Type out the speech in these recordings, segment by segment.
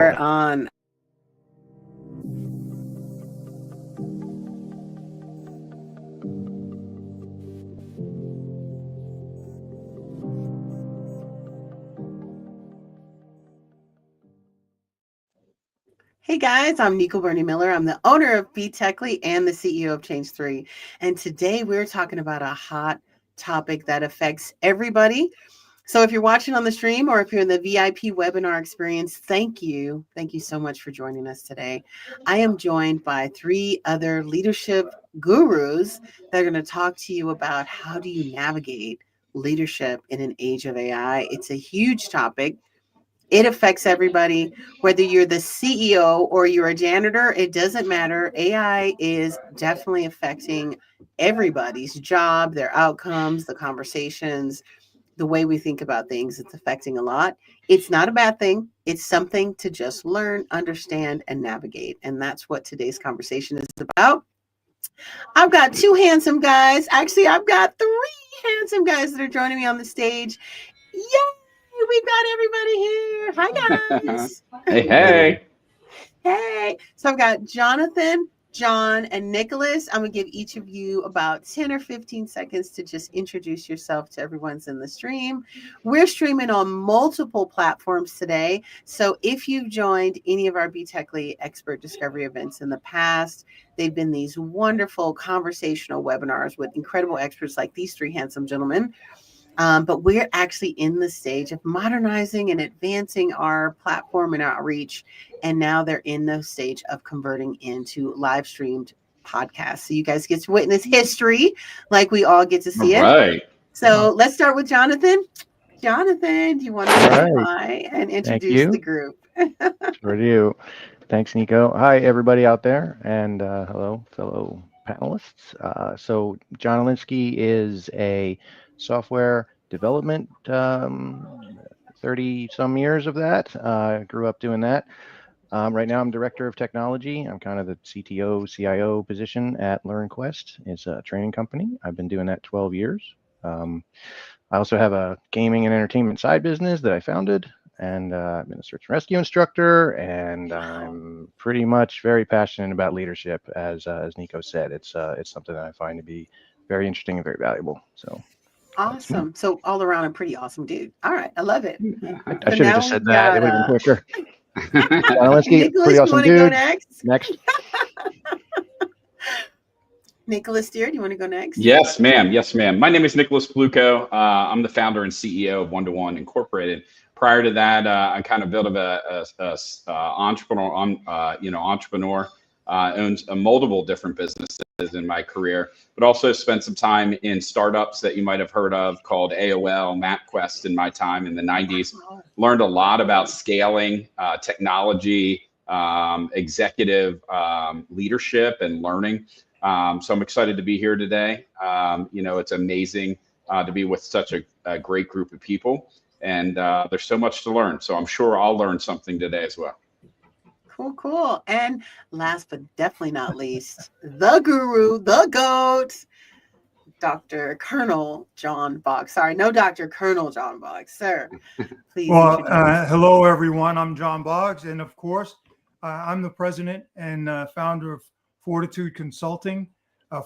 On. Hey guys, I'm Nico Bernie Miller. I'm the owner of BTechly and the CEO of Change3. And today we're talking about a hot topic that affects everybody. So if you're watching on the stream or if you're in the VIP webinar experience, thank you. Thank you so much for joining us today. I am joined by 3 other leadership gurus that are going to talk to you about how do you navigate leadership in an age of AI. It's a huge topic. It affects everybody, whether you're the CEO or you're a janitor, it doesn't matter. AI is definitely affecting everybody's job, their outcomes, the conversations, the way we think about things. It's affecting a lot. It's not a bad thing. It's something to just learn, understand, and navigate. And that's what today's conversation is about. I've got 2 handsome guys. Actually, I've got 3 handsome guys that are joining me on the stage. Yay! We've got everybody here. Hi, guys. Hey. Hey. So I've got Jonathan, John, and Nicholas. I'm going to give each of you about 10 or 15 seconds to just introduce yourself to everyone's in the stream. We're streaming on multiple platforms today. So if you've joined any of our BTechly expert discovery events in the past, they've been these wonderful conversational webinars with incredible experts like these 3 handsome gentlemen. But we're actually in the stage of modernizing and advancing our platform and outreach. And now they're in the stage of converting into live streamed podcasts. So you guys get to witness history like we all get to see it. Right. So let's start with Jonathan. Jonathan, do you want to say hi and introduce the group? Sure do. Thanks, Nico. Hi, everybody out there. And hello, fellow panelists. So John Alinsky is a software development, 30 some years of that. Grew up doing that. Right now I'm director of technology. I'm kind of the CTO, CIO position at LearnQuest. It's a training company. I've been doing that 12 years. I also have a gaming and entertainment side business that I founded, and I've been a search and rescue instructor, and I'm pretty much very passionate about leadership. As Nico said, it's something that I find to be very interesting and very valuable. So. Awesome. So all around a pretty awesome dude. All right. I love it. I should have just said that. It would have been quicker. Nicholas, pretty awesome you want to dude. go next? Next. Nicholas, dear, do you want to go next? Yes, ma'am. Yes, ma'am. My name is Nicholas Bluko. I'm the founder and CEO of One-to-One Incorporated. Prior to that, I kind of built a entrepreneur. Owns multiple different businesses in my career, but also spent some time in startups that you might have heard of called AOL, MapQuest in my time in the 90s. Learned a lot about scaling, technology, executive leadership and learning. So I'm excited to be here today. It's amazing to be with such a great group of people, and there's so much to learn. So I'm sure I'll learn something today as well. Cool. And last but definitely not least, the guru, the GOAT, Dr. Colonel John Boggs. Sorry, no Dr. Colonel John Boggs, sir. Please. Well, hello, everyone. I'm John Boggs. And of course, I'm the president and founder of Fortitude Consulting.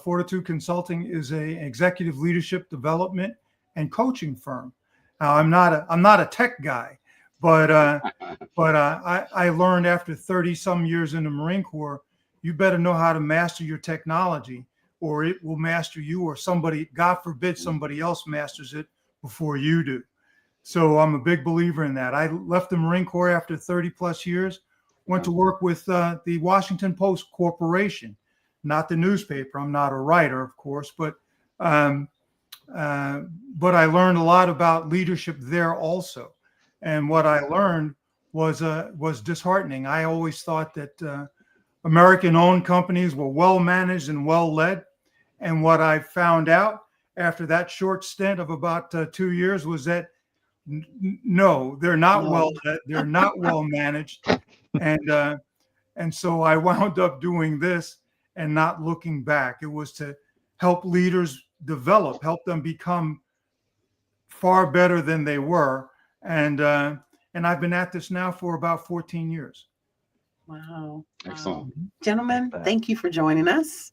Fortitude Consulting is an executive leadership development and coaching firm. I'm not a tech guy. But I learned after 30 some years in the Marine Corps, you better know how to master your technology or it will master you, or somebody, God forbid, somebody else masters it before you do. So I'm a big believer in that. I left the Marine Corps after 30 plus years, went to work with the Washington Post Corporation, not the newspaper. I'm not a writer, of course, but I learned a lot about leadership there also. And what I learned was disheartening. I always thought that American-owned companies were well managed and well led. And what I found out after that short stint of about 2 years was that no, they're not well led. They're not well managed. And so I wound up doing this and not looking back. It was to help leaders develop, help them become far better than they were. And and I've been at this now for about 14 years. Wow. Excellent. Gentlemen, That. thank you for joining us.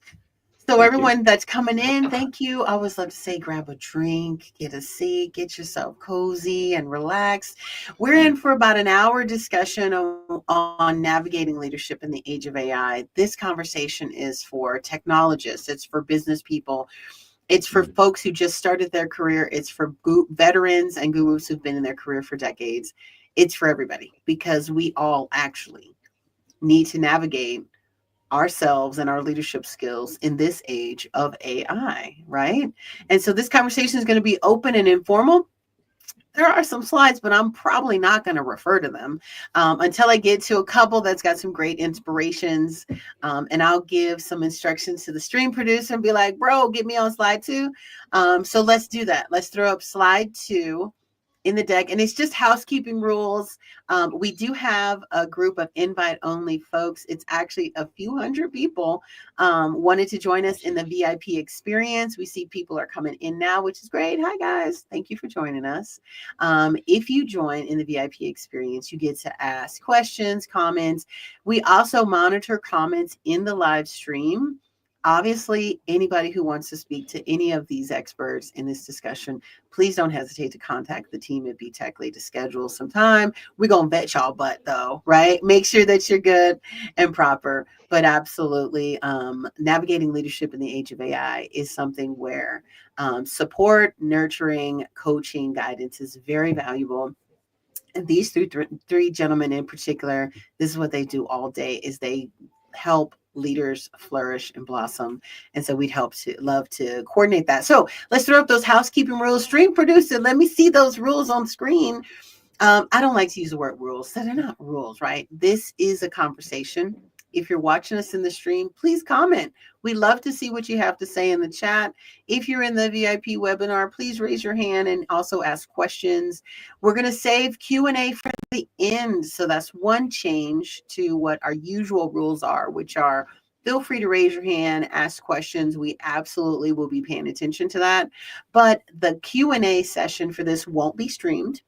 So Thank everyone that's coming in, thank you. I always love to say, grab a drink, get a seat, get yourself cozy and relaxed. We're in for about an hour discussion on navigating leadership in the age of AI. This conversation is for technologists. It's for business people. It's for folks who just started their career. It's for veterans and gurus who've been in their career for decades. It's for everybody, because we all actually need to navigate ourselves and our leadership skills in this age of AI, right? And so this conversation is going to be open and informal. There are some slides, but I'm probably not going to refer to them until I get to a couple that's got some great inspirations. And I'll give some instructions to the stream producer and be like, bro, get me on slide 2. So let's do that. Let's throw up slide 2 in the deck, and it's just housekeeping rules. We do have a group of invite only folks. It's actually a few hundred people wanted to join us in the VIP experience. We see people are coming in now, which is great. Hi guys, thank you for joining us. If you join in the VIP experience, you get to ask questions, comments. We also monitor comments in the live stream. Obviously, anybody who wants to speak to any of these experts in this discussion, please don't hesitate to contact the team at BTechly to schedule some time. We're going to vet y'all butt though, right? Make sure that you're good and proper. But absolutely, navigating leadership in the age of AI is something where support, nurturing, coaching, guidance is very valuable. And these three gentlemen in particular, this is what they do all day, is they help leaders flourish and blossom. And so we'd love to coordinate that. So let's throw up those housekeeping rules. Stream producer, let me see those rules on screen. I don't like to use the word rules. They're not rules, right? This is a conversation. If you're watching us in the stream, please comment. We love to see what you have to say in the chat. If you're in the VIP webinar, please raise your hand and also ask questions. We're going to save Q&A for the end. So that's one change to what our usual rules are, which are feel free to raise your hand, ask questions. We absolutely will be paying attention to that. But the Q&A session for this won't be streamed.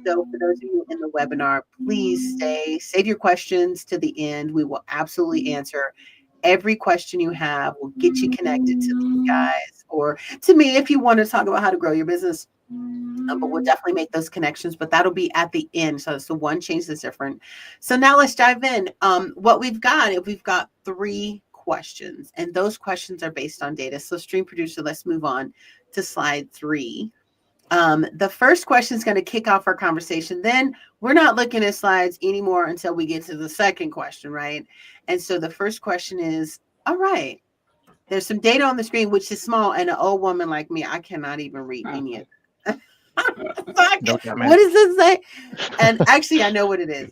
So for those of you in the webinar, please save your questions to the end. We will absolutely answer every question you have. We'll get you connected to these guys or to me if you want to talk about how to grow your business. But we'll definitely make those connections, but that'll be at the end. So it's the one change that's different. So now let's dive in. What we've got 3 questions, and those questions are based on data. So stream producer, let's move on to slide 3. The first question is going to kick off our conversation. Then we're not looking at slides anymore until we get to the second question, right? And so the first question is, all right, there's some data on the screen, which is small, and an old woman like me, I cannot even read any of it. What does this say? And actually, I know what it is.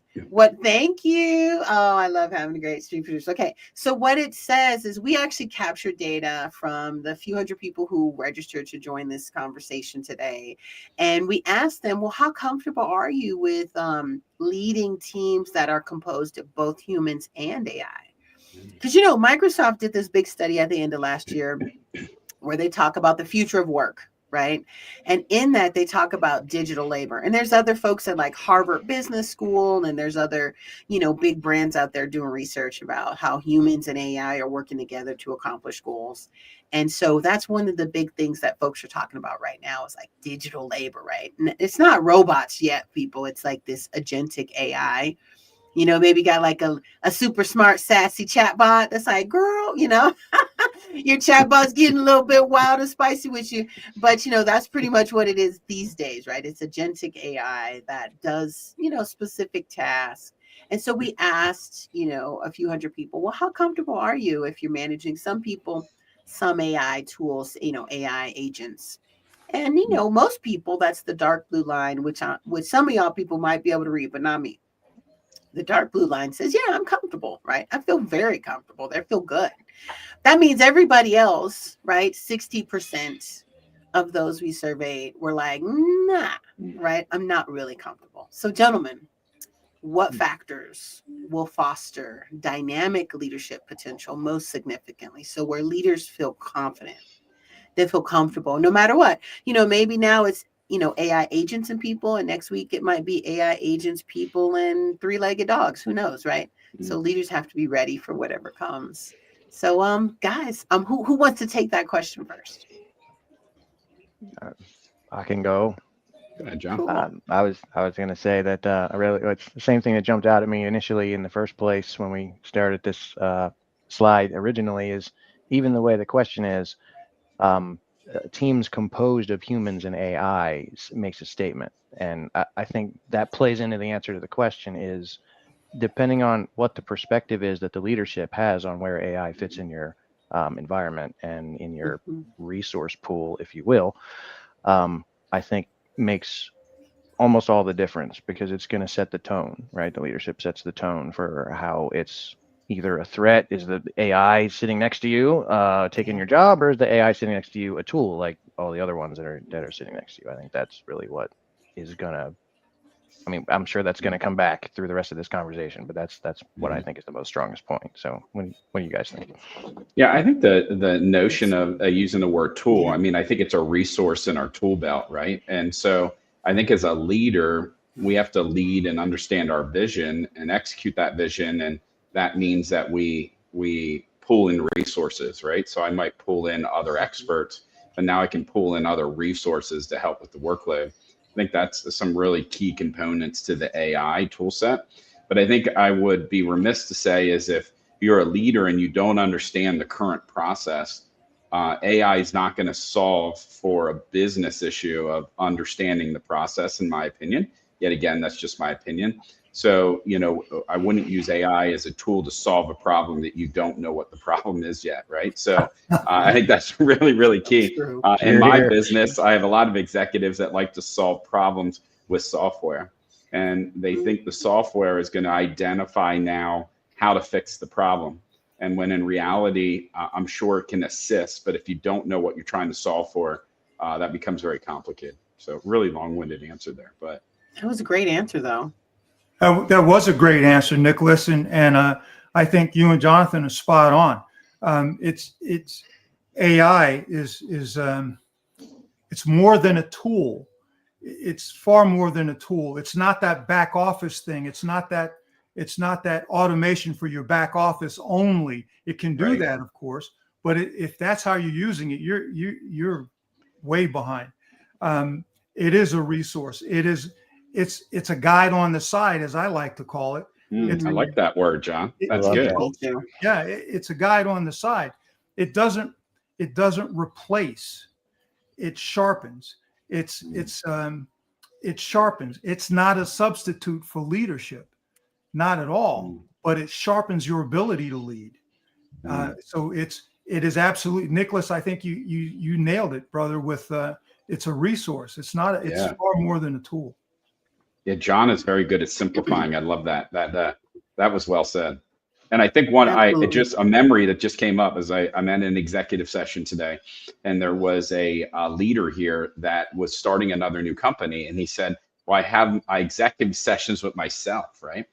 Thank you. Oh, I love having a great stream producer. Okay. So what it says is we actually captured data from the few hundred people who registered to join this conversation today. And we asked them, well, how comfortable are you with leading teams that are composed of both humans and AI? Because, Microsoft did this big study at the end of last year where they talk about the future of work. Right. And in that, they talk about digital labor. And there's other folks at like Harvard Business School, and there's other, big brands out there doing research about how humans and AI are working together to accomplish goals. And so that's one of the big things that folks are talking about right now is like digital labor. Right. And it's not robots yet, people. It's like this agentic AI. Maybe got like a super smart, sassy chatbot that's like, girl, your chatbot's getting a little bit wild and spicy with you. But, that's pretty much what it is these days, right? It's agentic AI that does, specific tasks. And so we asked, a few hundred people, well, how comfortable are you if you're managing some people, some AI tools, AI agents? And, most people, that's the dark blue line, which some of y'all people might be able to read, but not me. The dark blue line says, yeah, I'm comfortable, right? I feel very comfortable. They feel good. That means everybody else, right? 60% of those we surveyed were like, nah, right? I'm not really comfortable. So gentlemen, what factors will foster dynamic leadership potential most significantly? So where leaders feel confident, they feel comfortable no matter what. Maybe now it's AI agents and people, and next week it might be AI agents, people, and three-legged dogs. Who knows, right? So leaders have to be ready for whatever comes. So, guys, who wants to take that question first? I can go. Go ahead, John. Cool. I was going to say that it's the same thing that jumped out at me initially in the first place when we started this slide originally is even the way the question is, teams composed of humans and AI makes a statement. And I think that plays into the answer to the question is depending on what the perspective is that the leadership has on where AI fits in your environment and in your resource pool, if you will, I think makes almost all the difference because it's going to set the tone, right? The leadership sets the tone for how it's either a threat. Is the AI sitting next to you taking your job, or is the AI sitting next to you a tool like all the other ones that are sitting next to you? I think that's really what is gonna. I mean, I'm sure that's going to come back through the rest of this conversation, but that's what I think is the most strongest point. So, what do you guys think? Yeah, I think the notion of using the word tool. I mean, I think it's a resource in our tool belt, right? And so, I think as a leader, we have to lead and understand our vision and execute that vision, and that means that we pull in resources, right? So I might pull in other experts, but now I can pull in other resources to help with the workload. I think that's some really key components to the AI tool set. But I think I would be remiss to say is if you're a leader and you don't understand the current process, AI is not going to solve for a business issue of understanding the process, in my opinion. Yet again, that's just my opinion. So, I wouldn't use AI as a tool to solve a problem that you don't know what the problem is yet, right? So I think that's really, really key. In my business, I have a lot of executives that like to solve problems with software. And they think the software is going to identify now how to fix the problem. And when in reality, I'm sure it can assist. But if you don't know what you're trying to solve for, that becomes very complicated. So really long-winded answer there. But that was a great answer, though. That was a great answer, Nicholas, and I think you and Jonathan are spot on. It's AI is it's more than a tool. It's far more than a tool. It's not that back office thing. It's not that automation for your back office only. It can do that, of course, but if that's how you're using it, you're way behind. It is a resource. It's a guide on the side, as I like to call it. I like that word, John. That's good. Yeah, it's a guide on the side. It doesn't replace. It sharpens. It sharpens. It's not a substitute for leadership, not at all. But it sharpens your ability to lead. So it is absolutely, Nicholas. I think you nailed it, brother. With it's a resource. It's not. It's far more than a tool. Yeah, John is very good at simplifying. I love that. That was well said. And I think a memory that just came up as I'm at an executive session today, and there was a leader here that was starting another new company, and he said, "Well, I have my executive sessions with myself, right?"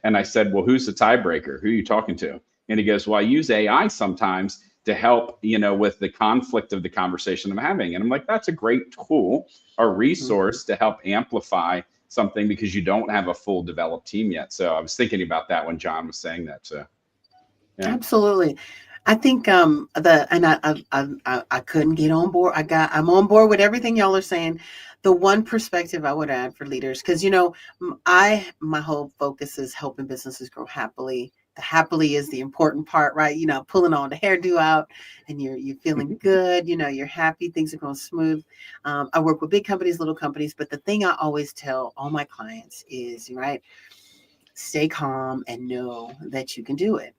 And I said, "Well, who's the tiebreaker? Who are you talking to?" And he goes, "Well, I use AI sometimes to help, with the conflict of the conversation I'm having." And I'm like, "That's a great tool, a resource to help amplify something because you don't have a full developed team yet." So I was thinking about that when John was saying that. So yeah. Absolutely. I think I couldn't get on board. I'm on board with everything y'all are saying. The one perspective I would add for leaders, because my whole focus is helping businesses grow happily. The happily is the important part, right? Pulling all the hairdo out and you're feeling good, you're happy, things are going smooth. I work with big companies, little companies, but the thing I always tell all my clients is, right, stay calm and know that you can do it.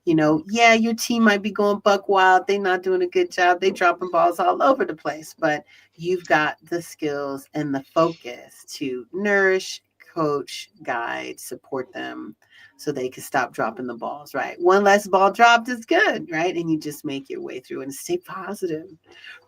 Your team might be going buck wild. They're not doing a good job. They dropping balls all over the place, but you've got the skills and the focus to nourish, coach, guide, support them so they can stop dropping the balls, right? One less ball dropped is good, right? And you just make your way through and stay positive.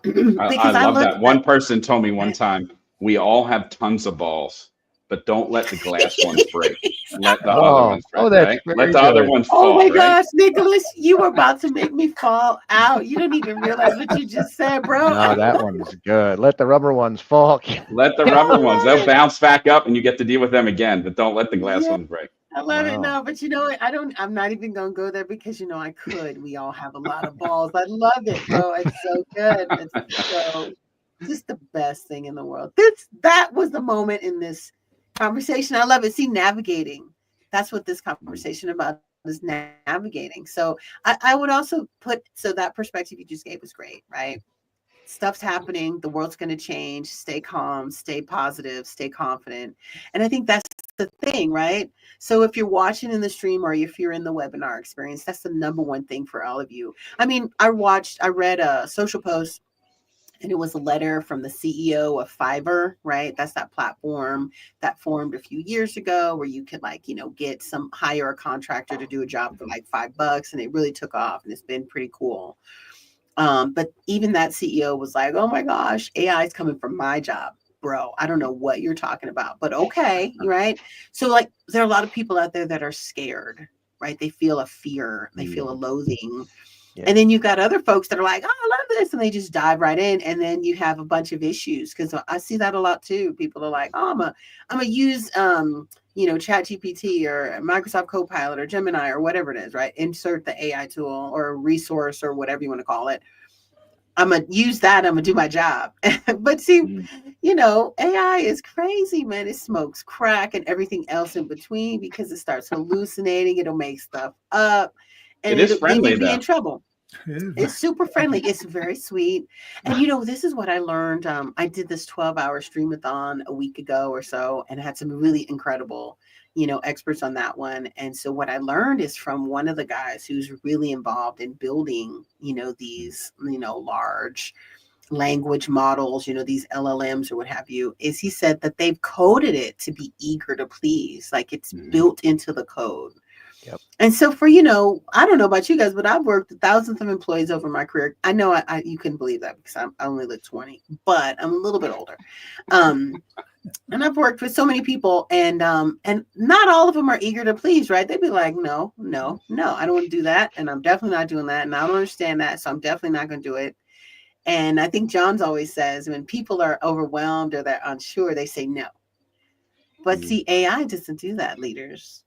I love that. One person told me one time, we all have tons of balls. but don't let the glass ones break. Let the other Oh, ones break, that's right? very Let the other good. ones Oh fall, my right? gosh, Nicholas, you were about to make me fall out. You don't even realize what you just said, bro. No, that one's good. Let the rubber ones fall. Let the I rubber ones, love they'll it. bounce back up and you get to deal with them again, but don't let the glass Yeah, ones break. I love it. Wow. No, but you know what? I'm not even gonna go there because I could. We all have a lot of balls. I love it, bro. It's so good. It's so just the best thing in the world. That was the moment in this conversation. I love it. See, navigating. That's what this conversation about is, navigating. So I would also put, so that perspective you just gave was great, right? Stuff's happening, the world's going to change, stay calm, stay positive, stay confident. And I think that's the thing, right? So if you're watching in the stream or if you're in the webinar experience, that's the number one thing for all of you. I mean, I read a social post, and it was a letter from the CEO of Fiverr, right? That's that platform that formed a few years ago where you could get hire a contractor to do a job for like $5, and it really took off, and it's been pretty cool. But even that CEO was like, oh my gosh, AI is coming from my job, bro. I don't know what you're talking about, but okay, right? So like there are a lot of people out there that are scared, right? They feel a fear, they feel a loathing. Yeah. And then you've got other folks that are like, oh, I love this. And they just dive right in. And then you have a bunch of issues, because I see that a lot too. People are like, oh, I'm gonna use ChatGPT or Microsoft Copilot or Gemini or whatever it is, right? Insert the AI tool or resource or whatever you want to call it. I'm gonna use that. I'm gonna do my job. But see, AI is crazy, man. It smokes crack and everything else in between, because it starts hallucinating. It'll make stuff up, and It is then friendly, you'd be in though. trouble. It's super friendly. It's very sweet. And this is what I learned. I did this 12-hour streamathon a week ago or so, and had some really incredible, experts on that one. And so what I learned is from one of the guys who's really involved in building, these, large language models, these LLMs or what have you, is he said that they've coded it to be eager to please, like it's built into the code. Yep. And so for, I don't know about you guys, but I've worked with thousands of employees over my career. I know you couldn't believe that because I only look 20, but I'm a little bit older. And I've worked with so many people, and not all of them are eager to please, right? They'd be like, no, I don't want to do that. And I'm definitely not doing that. And I don't understand that. So I'm definitely not going to do it. And I think John's always says when people are overwhelmed or they're unsure, they say no. But see, AI doesn't do that, leaders,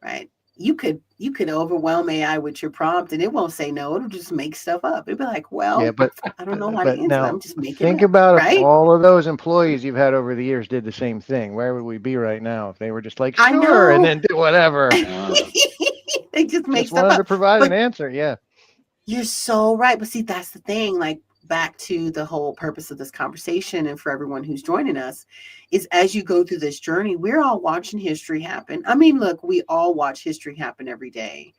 right? You could overwhelm AI with your prompt and it won't say no. It'll just make stuff up. It'll be like, well, Yeah, but I don't know how to answer now that. I'm just making think it up, about right? if all of those employees you've had over the years did the same thing. Where would we be right now if they were just like, I sure, and know. then do whatever? They just make Just stuff wanted up. to provide But an answer. Yeah. you're so right. But see, that's the thing. Like, back to the whole purpose of this conversation, and for everyone who's joining us, is as you go through this journey, we're all watching history happen. I mean, look, we all watch history happen every day.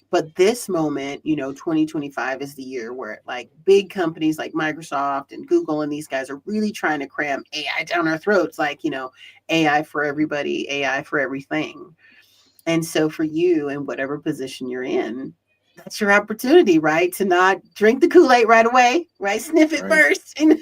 But this moment, 2025 is the year where like big companies like Microsoft and Google and these guys are really trying to cram AI down our throats, like, AI for everybody, AI for everything. And so for you, in whatever position you're in, that's your opportunity, right? To not drink the Kool-Aid right away, right? Sniff it first, and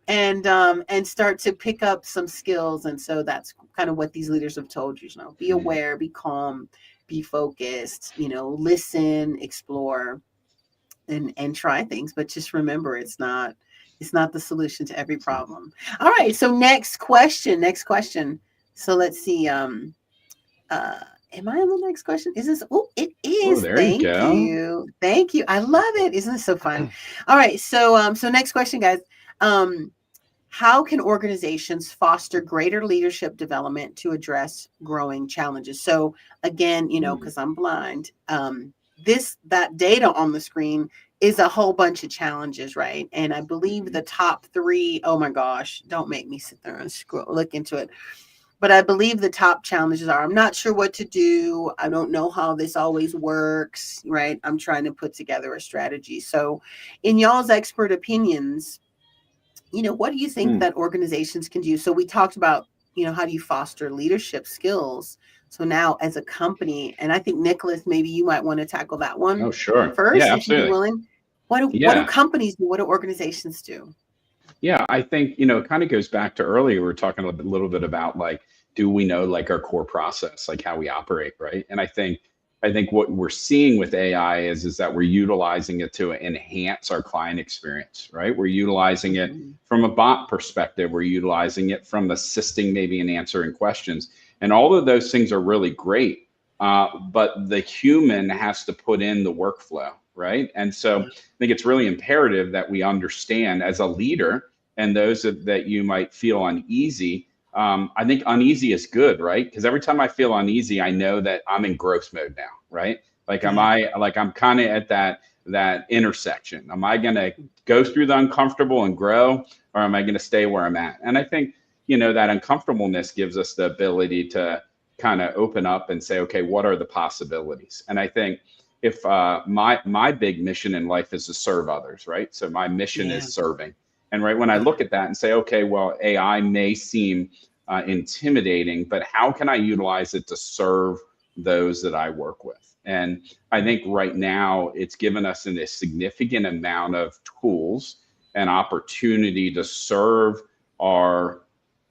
and start to pick up some skills. And so that's kind of what these leaders have told you, be aware, be calm, be focused, listen, explore, and try things. But just remember, it's not the solution to every problem. All right. So next question. So let's see. Am I on the next question? Is this? Oh, it is. There you go. Thank you. I love it. Isn't this so fun? All right. So next question, guys. How can organizations foster greater leadership development to address growing challenges? So again, because I'm blind, that data on the screen is a whole bunch of challenges, right? And I believe the top 3, oh my gosh, don't make me sit there and look into it. But I believe the top challenges are, I'm not sure what to do. I don't know how this always works, right? I'm trying to put together a strategy. So in y'all's expert opinions, what do you think that organizations can do? So we talked about, how do you foster leadership skills? So now as a company, and I think Nicholas, maybe you might want to tackle that one. Oh, sure. First, Yeah, if you'd be absolutely. willing. What do companies do? What do organizations do? Yeah, I think, it kind of goes back to earlier. We were talking a little bit about like, do we know like our core process, like how we operate, right? And I think what we're seeing with AI is that we're utilizing it to enhance our client experience, right? We're utilizing it Mhm. from a bot perspective. We're utilizing it from assisting maybe in answering questions, and all of those things are really great. But the human has to put in the workflow, right? And so I Yeah. think it's really imperative that we understand as a leader, and those that you might feel uneasy. I think uneasy is good, right? Because every time I feel uneasy, I know that I'm in growth mode now, right? Like, Yeah. I'm kind of at that intersection. Am I going to go through the uncomfortable and grow, or am I going to stay where I'm at? And I think, that uncomfortableness gives us the ability to kind of open up and say, okay, what are the possibilities? And I think if my big mission in life is to serve others, right? So my mission Yeah. is serving. And right when I look at that and say, okay, well, AI may seem intimidating, but how can I utilize it to serve those that I work with? And I think right now it's given us a significant amount of tools and opportunity to serve our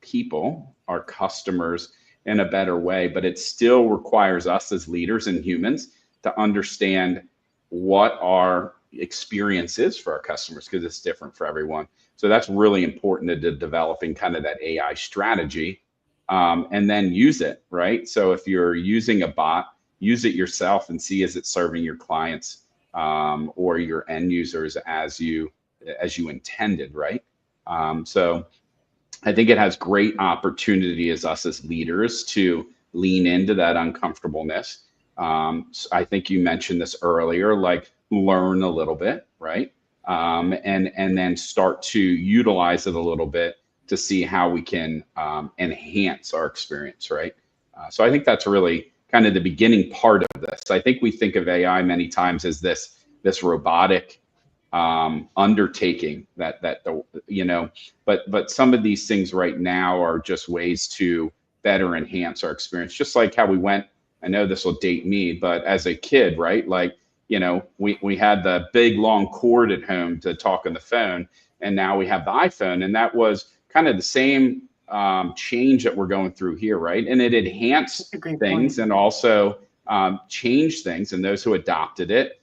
people, our customers in a better way. But it still requires us as leaders and humans to understand what our experience is for our customers, because it's different for everyone. So that's really important to developing kind of that AI strategy, and then use it, right? So if you're using a bot, use it yourself and see, is it serving your clients, or your end users as you intended, right? So I think it has great opportunity as us as leaders to lean into that uncomfortableness. So I think you mentioned this earlier, like learn a little bit, right? And then start to utilize it a little bit to see how we can enhance our experience, right? So I think that's really kind of the beginning part of this. I think we think of AI many times as this robotic undertaking that but some of these things right now are just ways to better enhance our experience, just like how we went. I know this will date me, but as a kid, right, like, we had the big long cord at home to talk on the phone, and now we have the iPhone, and that was kind of the same change that we're going through here, right? And it That's a enhanced great things point. and also changed things, and those who adopted it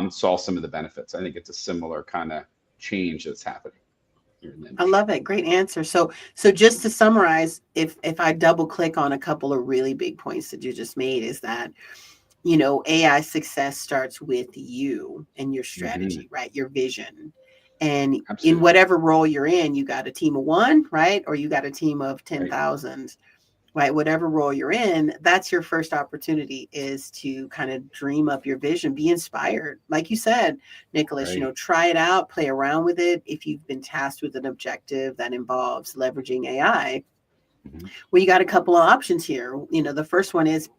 saw some of the benefits. I think it's a similar kind of change that's happening here in the I industry. love it. Great answer. So just to summarize, if I double click on a couple of really big points that you just made, is that AI success starts with you and your Hmm. strategy, right? Your vision. And in Absolutely. whatever role you're in, you got a team of one, right? Or you got a team of Right. 10,000, right? Whatever role you're in, that's your first opportunity, is to kind of dream up your vision, be inspired. Like you said, Nicholas, Right. try it out, play around with it. If you've been tasked with an objective that involves leveraging AI, Hmm. well, you got a couple of options here. The first one is,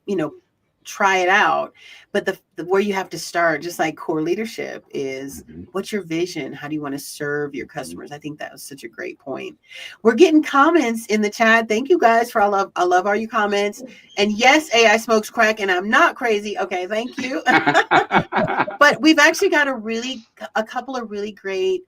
try it out. But the where you have to start, just like core leadership, is Hmm. what's your vision? How do you want to serve your Hmm. customers? I think that was such a great point. We're getting comments in the chat. Thank you guys for I love all your comments. And yes, AI smokes crack, and I'm not crazy. Okay, thank you. But we've actually got a couple of really great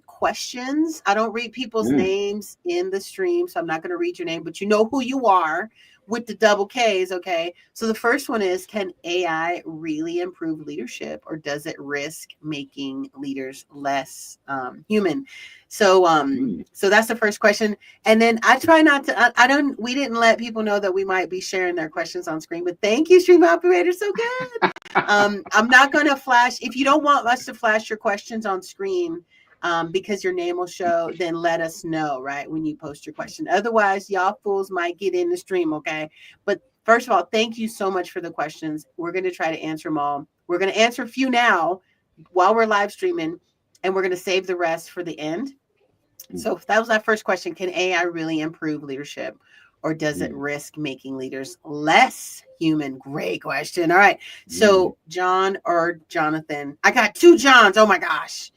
questions. I don't read people's Mm, names in the stream, so I'm not going to read your name, but you know who you are with the double K's. Okay, so the first one is, can AI really improve leadership, or does it risk making leaders less human? So that's the first question. And then I try not to, I don't, we didn't let people know that we might be sharing their questions on screen, but thank you, stream operator. So good. I'm not going to flash. If you don't want us to flash your questions on screen, because your name will show, then let us know, right, when you post your question. Otherwise, y'all fools might get in the stream, okay? But first of all, thank you so much for the questions. We're going to try to answer them all. We're going to answer a few now while we're live streaming, and we're going to save the rest for the end. So that was our first question. Can AI really improve leadership, or does it mm, risk making leaders less human? Great question. All right. mm. So John or Jonathan? I got two Johns. Oh my gosh.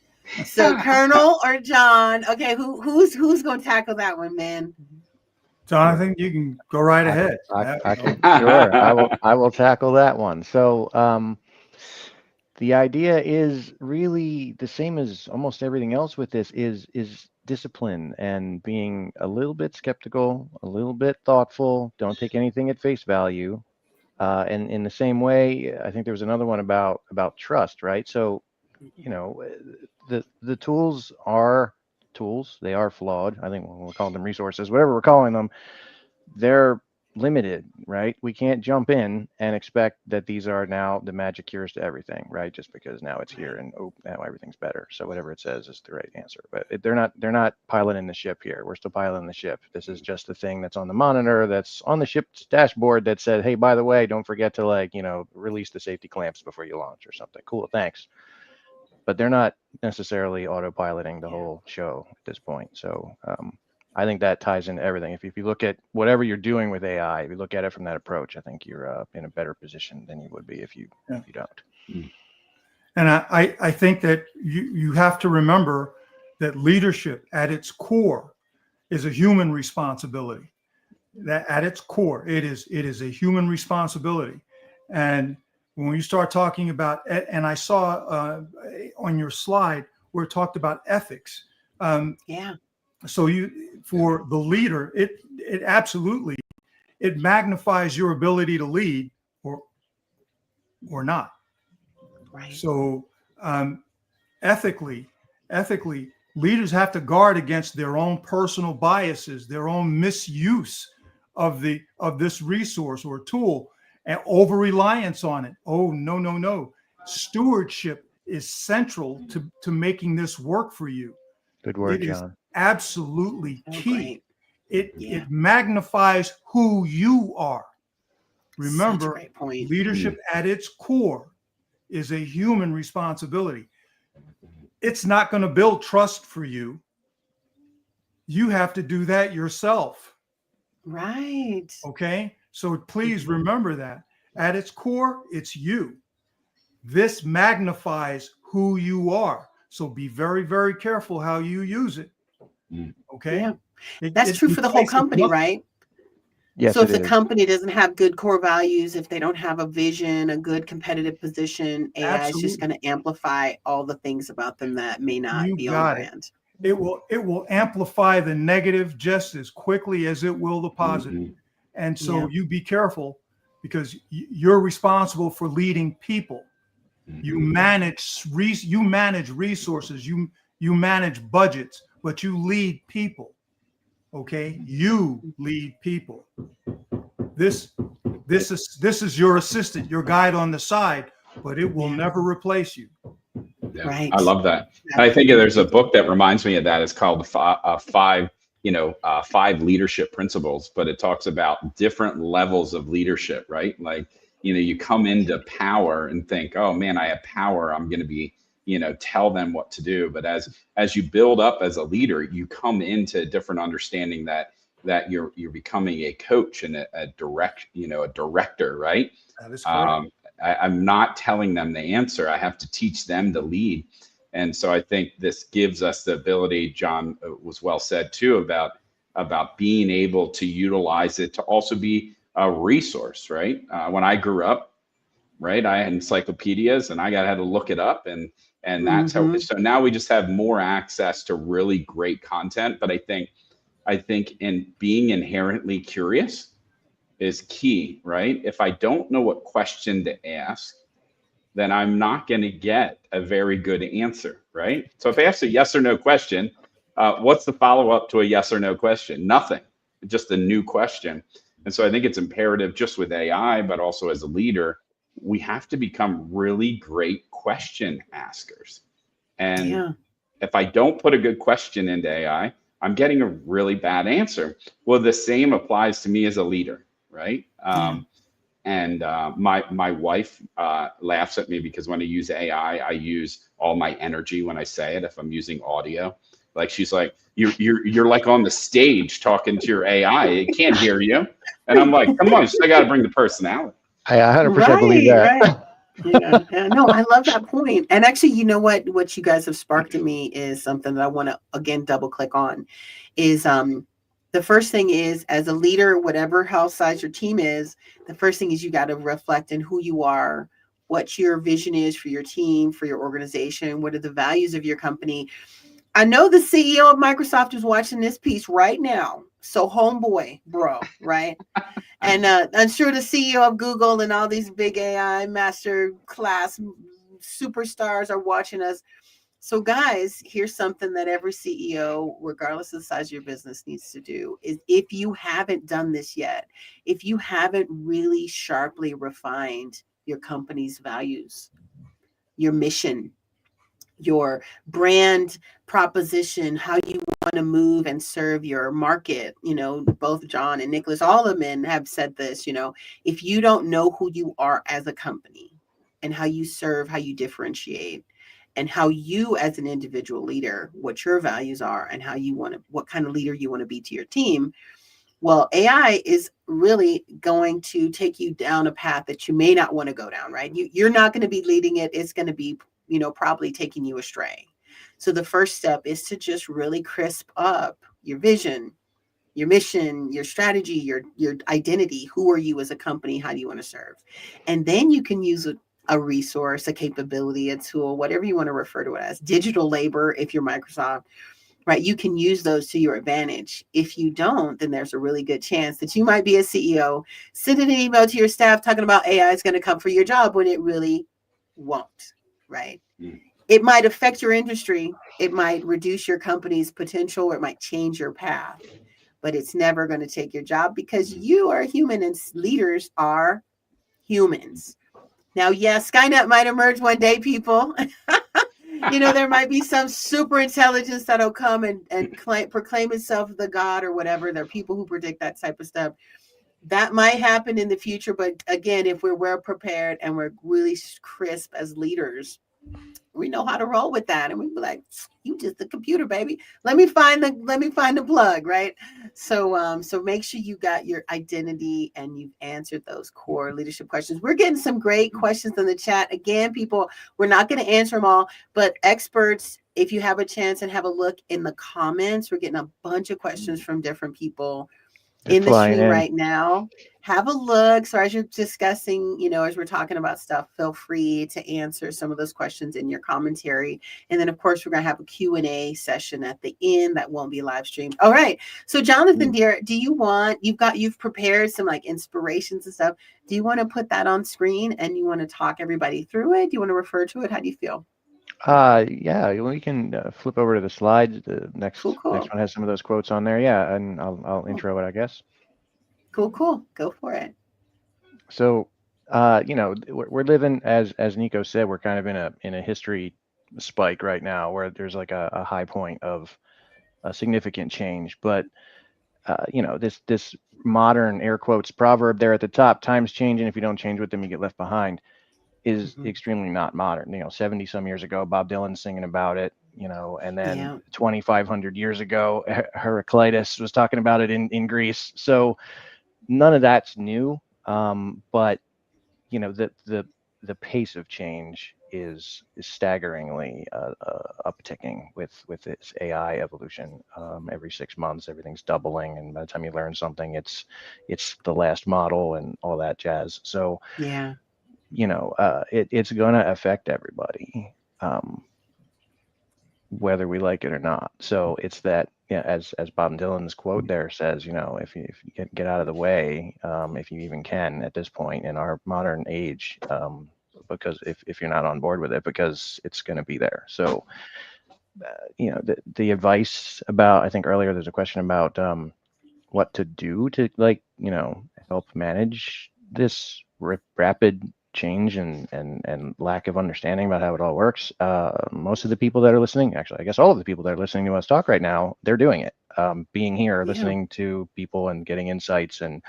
So Colonel or John? Okay, who's going to tackle that one, man? Jonathan, you can go right I, ahead. I can, sure. I will tackle that one. So, the idea is really the same as almost everything else with this is discipline and being a little bit skeptical, a little bit thoughtful. Don't take anything at face value. And in the same way, I think there was another one about trust, right? So, you know, the tools are tools. They are flawed. I think we'll call them resources, whatever we're calling them. They're limited, right? We can't jump in and expect that these are now the magic cures to everything, right? Just because now it's here and oh, now everything's better. So whatever it says is the right answer. But they're not piloting the ship here. We're still piloting the ship. This is just the thing that's on the monitor, that's on the ship's dashboard that said, hey, by the way, don't forget to, like, you know, release the safety clamps before you launch or something. Cool, thanks. But they're not necessarily autopiloting the whole show at this point. So I think that ties into everything. If you look at whatever you're doing with AI, if you look at it from that approach, I think you're in a better position than you would be if you don't. And I think that you have to remember that leadership at its core is a human responsibility. That at its core, it is a human responsibility. And when you start talking about, and I saw on your slide where it talked about ethics. So for the leader, it absolutely, it magnifies your ability to lead or not. Right. So ethically, leaders have to guard against their own personal biases, their own misuse of this resource or tool, and over reliance on it. Oh, no. Stewardship is central to making this work for you. Good word, John. Absolutely key. Great. It magnifies who you are. Remember, leadership at its core is a human responsibility. It's not going to build trust for you. You have to do that yourself. Right. Okay? So please remember that. At its core, it's you. This magnifies who you are. So be very, very careful how you use it. Okay? Yeah. That's true for the whole company, right? Yes. So if the company doesn't have good core values, if they don't have a vision, a good competitive position, AI is just going to amplify all the things about them that may not be on brand. It will amplify the negative just as quickly as it will the positive. And so you be careful, because you're responsible for leading people. You manage resources, you manage budgets, but you lead people. Okay, you lead people. This is your assistant, your guide on the side, but it will never replace you. Yeah, right. I love that. And I think there's a book that reminds me of that. It's called Five Leadership Principles, but it talks about different levels of leadership, right? Like, you come into power and think, oh man, I have power. I'm going to be, tell them what to do. But as you build up as a leader, you come into a different understanding that you're becoming a coach and a director, right? That is correct. I'm not telling them the answer. I have to teach them to lead. And so I think this gives us the ability, John was well said too, about being able to utilize it to also be a resource, right? When I grew up, right, I had encyclopedias and I had to look it up, and that's how. So now we just have more access to really great content. But I think in being inherently curious is key, right? If I don't know what question to ask, then I'm not going to get a very good answer, right? So if I ask a yes or no question, what's the follow-up to a yes or no question? Nothing, just a new question. And so I think it's imperative just with AI, but also as a leader, we have to become really great question askers. And if I don't put a good question into AI, I'm getting a really bad answer. Well, the same applies to me as a leader, right? And my wife laughs at me because when I use AI, I use all my energy when I say it. If I'm using audio, like she's like, you're like on the stage talking to your AI. It can't hear you. And I'm like, come on, you still got to bring the personality. I 100% believe that. Right. Yeah. No, I love that point. And actually, you know what you guys have sparked in me is something that I want to again double click on. Is the first thing is, as a leader, whatever how size your team is, the first thing is you got to reflect on who you are, what your vision is for your team, for your organization, what are the values of your company. I know the CEO of Microsoft is watching this piece right now. So homeboy, bro, right? And I'm sure the CEO of Google and all these big AI master class superstars are watching us. So guys, here's something that every CEO, regardless of the size of your business, needs to do is, if you haven't done this yet, if you haven't really sharply refined your company's values, your mission, your brand proposition, how you want to move and serve your market. Both John and Nicholas, all of them have said this, if you don't know who you are as a company and how you serve, how you differentiate, and how you as an individual leader, what your values are and how you want to, what kind of leader you want to be to your team. Well, AI is really going to take you down a path that you may not want to go down, right? You're not going to be leading it. It's going to be, probably taking you astray. So the first step is to just really crisp up your vision, your mission, your strategy, your identity. Who are you as a company? How do you want to serve? And then you can use a resource, a capability, a tool, whatever you want to refer to it as, digital labor, if you're Microsoft, right? You can use those to your advantage. If you don't, then there's a really good chance that you might be a CEO sending an email to your staff talking about AI is going to come for your job when it really won't, right? Mm. It might affect your industry. It might reduce your company's potential, or it might change your path, but it's never going to take your job, because you are human and leaders are humans. Now, yes, Skynet might emerge one day, people. There might be some super intelligence that'll come and proclaim itself the God or whatever. There are people who predict that type of stuff. That might happen in the future. But again, if we're well prepared and we're really crisp as leaders, we know how to roll with that. And we'd be like, you just a computer, baby. Let me find the plug, right? So make sure you got your identity and you've answered those core leadership questions. We're getting some great questions in the chat. Again, people, we're not going to answer them all, but experts, if you have a chance and have a look in the comments, we're getting a bunch of questions from different people in the stream right now. Have a look. So as you're discussing, as we're talking about stuff, feel free to answer some of those questions in your commentary. And then of course, we're going to have a Q&A session at the end that won't be live streamed. All right. So Jonathan, dear, you've prepared some like inspirations and stuff. Do you want to put that on screen and you want to talk everybody through it? Do you want to refer to it? How do you feel? Yeah, we can flip over to the slides. The next Cool. next one has some of those quotes on there. Yeah, and I'll intro it, I guess. Cool. Go for it. So, we're living, as Nico said, we're kind of in a history spike right now, where there's like a high point of a significant change. But this modern air quotes proverb there at the top, times change, and if you don't change with them, you get left behind, is extremely not modern. 70 some years ago, Bob Dylan singing about it, and then 2,500 years ago, Heraclitus was talking about it in Greece. So none of that's new. But the pace of change is staggeringly upticking with this AI evolution. Every 6 months, everything's doubling, and by the time you learn something, it's the last model and all that jazz. So yeah. It's going to affect everybody, whether we like it or not. So it's that, as Bob Dylan's quote there says, if you get out of the way, if you even can at this point in our modern age, because if you're not on board with it, because it's going to be there. So, the advice about, I think earlier there's a question about what to do to help manage this rapid change and lack of understanding about how it all works. Most of the people that are listening, actually, I guess all of the people that are listening to us talk right now, they're doing it. Being here, listening to people and getting insights and,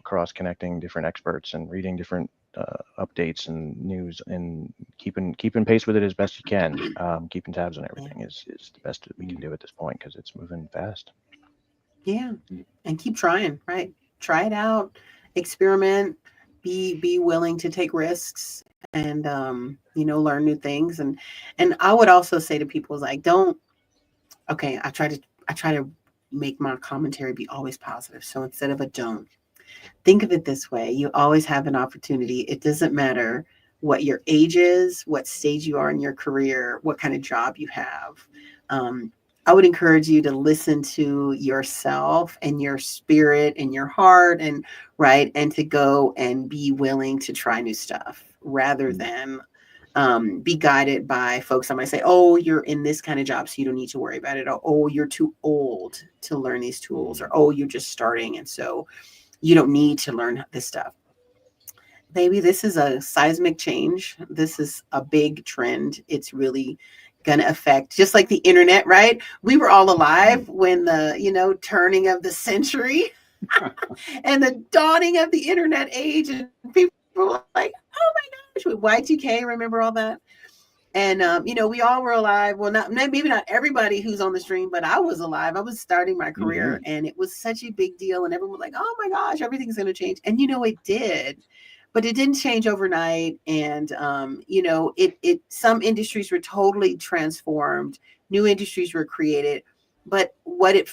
cross-connecting different experts and reading different updates and news and keeping pace with it as best you can. Keeping tabs on everything is the best that we can do at this point, because it's moving fast. Yeah. And keep trying, right? Try it out, experiment, be willing to take risks and, learn new things. And I would also say to people is like, I try to make my commentary be always positive. So instead of a don't, think of it this way. You always have an opportunity. It doesn't matter what your age is, what stage you are in your career, what kind of job you have. I would encourage you to listen to yourself and your spirit and your heart, and right, and to go and be willing to try new stuff rather than be guided by folks that might say, oh, you're in this kind of job, so you don't need to worry about it. Or, oh, you're too old to learn these tools. Or, oh, you're just starting, and so you don't need to learn this stuff. Baby, this is a seismic change. This is a big trend. It's really going to affect, just like the internet, right? We were all alive when the, turning of the century and the dawning of the internet age. And people were like, oh my gosh, Y2K, remember all that? And, we all were alive. Well, maybe not everybody who's on the stream, but I was alive. I was starting my career and it was such a big deal. And everyone was like, oh my gosh, everything's going to change. And, it did. But it didn't change overnight. And, some industries were totally transformed. New industries were created. But what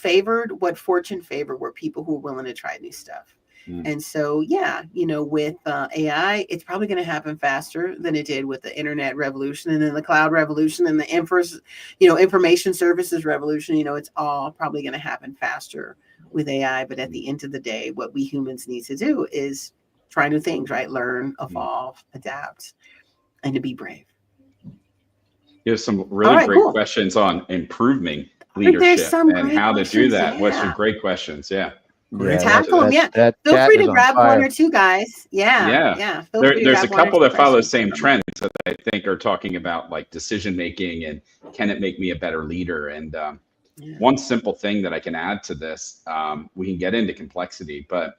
fortune favored were people who were willing to try new stuff. And so, with AI, it's probably going to happen faster than it did with the internet revolution and then the cloud revolution and the information services revolution. It's all probably going to happen faster with AI. But at the end of the day, what we humans need to do is try new things, right? Learn, evolve, adapt, and to be brave. You have some really great questions on improving leadership and how to do that. Yeah. What's some great questions? Yeah. Tackle them. Yeah. Feel free to grab one or two, guys. Yeah. There's a couple that follow the same trends that I think are talking about like decision making and can it make me a better leader? And one simple thing that I can add to this, we can get into complexity, but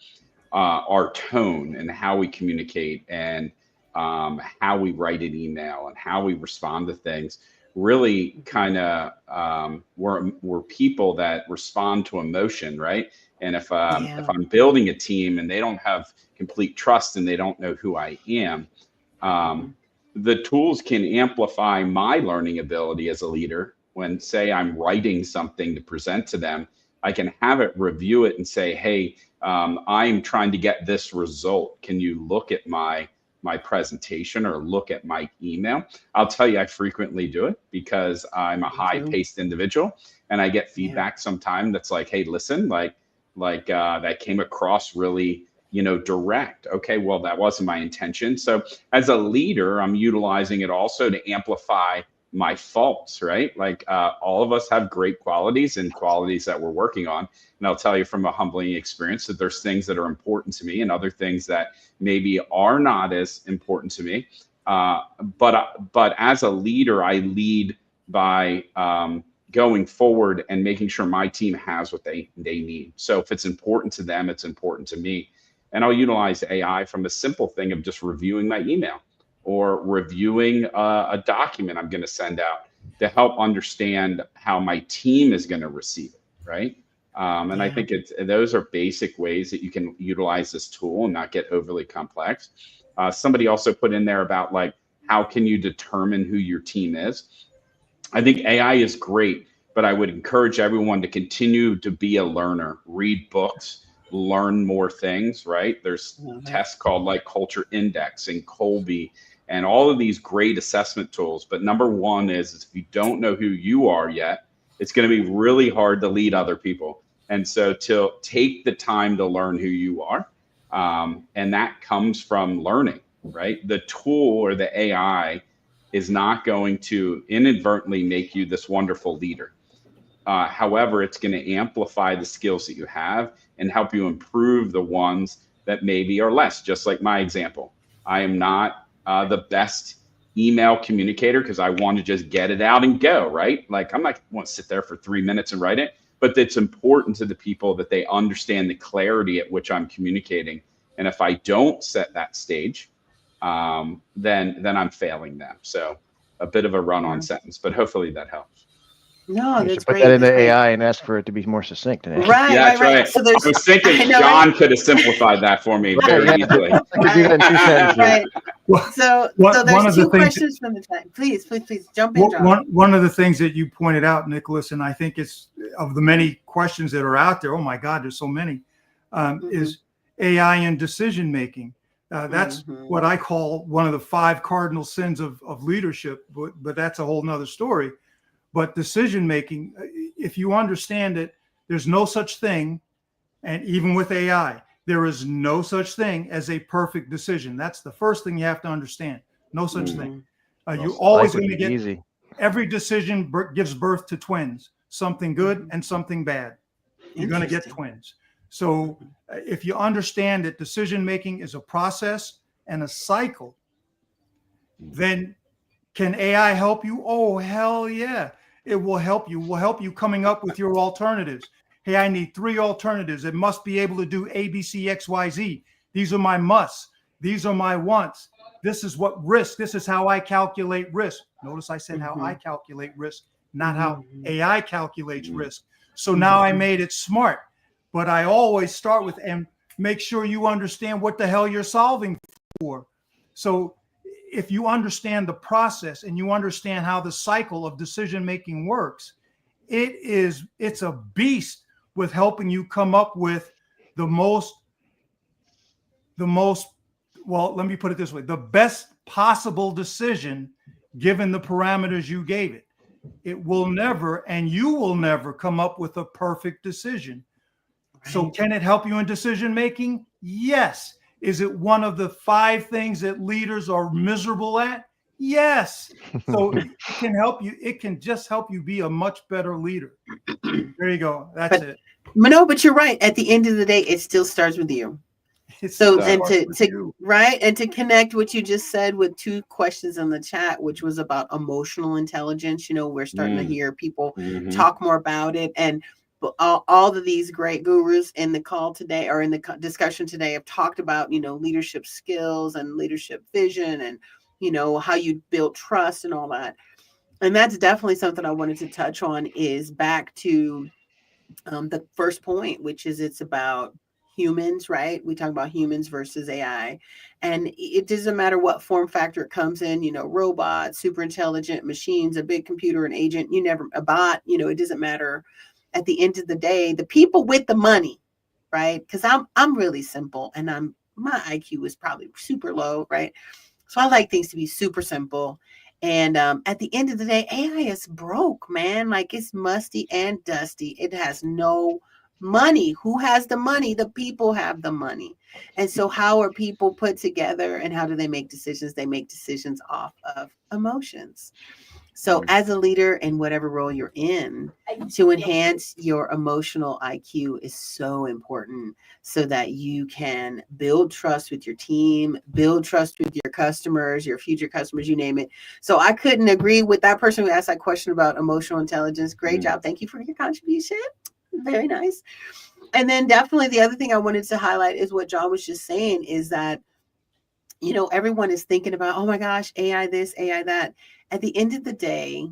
our tone and how we communicate and how we write an email and how we respond to things really kind of we're people that respond to emotion, right? And if I'm building a team and they don't have complete trust and they don't know who I am, the tools can amplify my learning ability as a leader. When, say, I'm writing something to present to them, I can have it, review it, and say, hey, I'm trying to get this result. Can you look at my presentation or look at my email? I'll tell you, I frequently do it because I'm a high-paced individual, and I get feedback sometime that's like, hey, listen, like that came across really, direct. Okay, well, that wasn't my intention. So as a leader, I'm utilizing it also to amplify my faults, right? Like all of us have great qualities and qualities that we're working on. And I'll tell you from a humbling experience that there's things that are important to me and other things that maybe are not as important to me. But as a leader, I lead by going forward and making sure my team has what they need. So if it's important to them, it's important to me. And I'll utilize AI from a simple thing of just reviewing my email or reviewing a document I'm going to send out to help understand how my team is going to receive it, right? And I think those are basic ways that you can utilize this tool and not get overly complex. Somebody also put in there about like, how can you determine who your team is? I think AI is great, but I would encourage everyone to continue to be a learner, read books, learn more things, right? There's tests called like Culture Index and Colby and all of these great assessment tools. But number one is if you don't know who you are yet, it's going to be really hard to lead other people. And so to take the time to learn who you are, and that comes from learning, right? The tool or the AI is not going to inadvertently make you this wonderful leader. However, it's going to amplify the skills that you have and help you improve the ones that maybe are less, just like my example. I am not the best email communicator because I want to just get it out and go, right? Like I'm not want to sit there for 3 minutes and write it, but it's important to the people that they understand the clarity at which I'm communicating. And if I don't set that stage, then I'm failing them. So a bit of a run-on sentence, but hopefully that helps. No, you that's should put great. that into AI and ask for it to be more succinct. Right, yeah, right, right. So I was thinking John could have simplified that for me very easily. I could do that in 2 sentences. Right. So there's two questions from the time. Please jump in, John. One of the things that you pointed out, Nicholas, and I think it's of the many questions that are out there, oh my God, there's so many, is AI and decision making. That's what I call one of the 5 cardinal sins of leadership, but that's a whole nother story. But decision making, if you understand it, there's no such thing, and even with AI, there is no such thing as a perfect decision. That's the first thing you have to understand. No such thing. You're always going to get easy. Every decision gives birth to twins, something good and something bad. You're going to get twins. So if you understand that decision making is a process and a cycle, then can AI help you? Oh, hell yeah. It will help you. Will help you coming up with your alternatives. Hey, I need 3 alternatives. It must be able to do A, B, C, X, Y, Z. These are my musts. These are my wants. This is what risk. This is how I calculate risk. Notice I said how I calculate risk, not how AI calculates risk. So now I made it smart. But I always start with, and make sure you understand what the hell you're solving for. So if you understand the process and you understand how the cycle of decision making works, it's a beast with helping you come up with the most, well, let me put it this way, the best possible decision given the parameters you gave it. It will never, and you will never come up with a perfect decision. Right. So can it help you in decision making? Yes. Is it one of the 5 things that leaders are miserable at? Yes. So it can help you. It can just help you be a much better leader. There you go. That's it. No, but you're right. At the end of the day, it still starts with you. So, and to right, and to connect what you just said with 2 questions in the chat, which was about emotional intelligence. You know, we're starting to hear people talk more about it, and all of these great gurus in the call today, or in the discussion today, have talked about, you know, leadership skills and leadership vision, and, you know, how you build trust and all that. And that's definitely something I wanted to touch on, is back to the first point, which is it's about humans, right? We talk about humans versus AI, and it doesn't matter what form factor it comes in, you know, robots, super intelligent machines, a big computer, an agent, a bot, you know, it doesn't matter. At the end of the day, the people with the money, right? Because I'm really simple, and my IQ is probably super low, right? So I like things to be super simple. And at the end of the day, AI is broke, man. Like, it's musty and dusty. It has no money. Who has the money? The people have the money. And so how are people put together, and how do they make decisions? They make decisions off of emotions. So as a leader, in whatever role you're in, to enhance your emotional IQ is so important, so that you can build trust with your team, build trust with your customers, your future customers, you name it. So I couldn't agree with that person who asked that question about emotional intelligence. Great job. Thank you for your contribution. Very nice. And then definitely the other thing I wanted to highlight is what John was just saying, is that, you know, everyone is thinking about, oh my gosh, AI this, AI that. At the end of the day,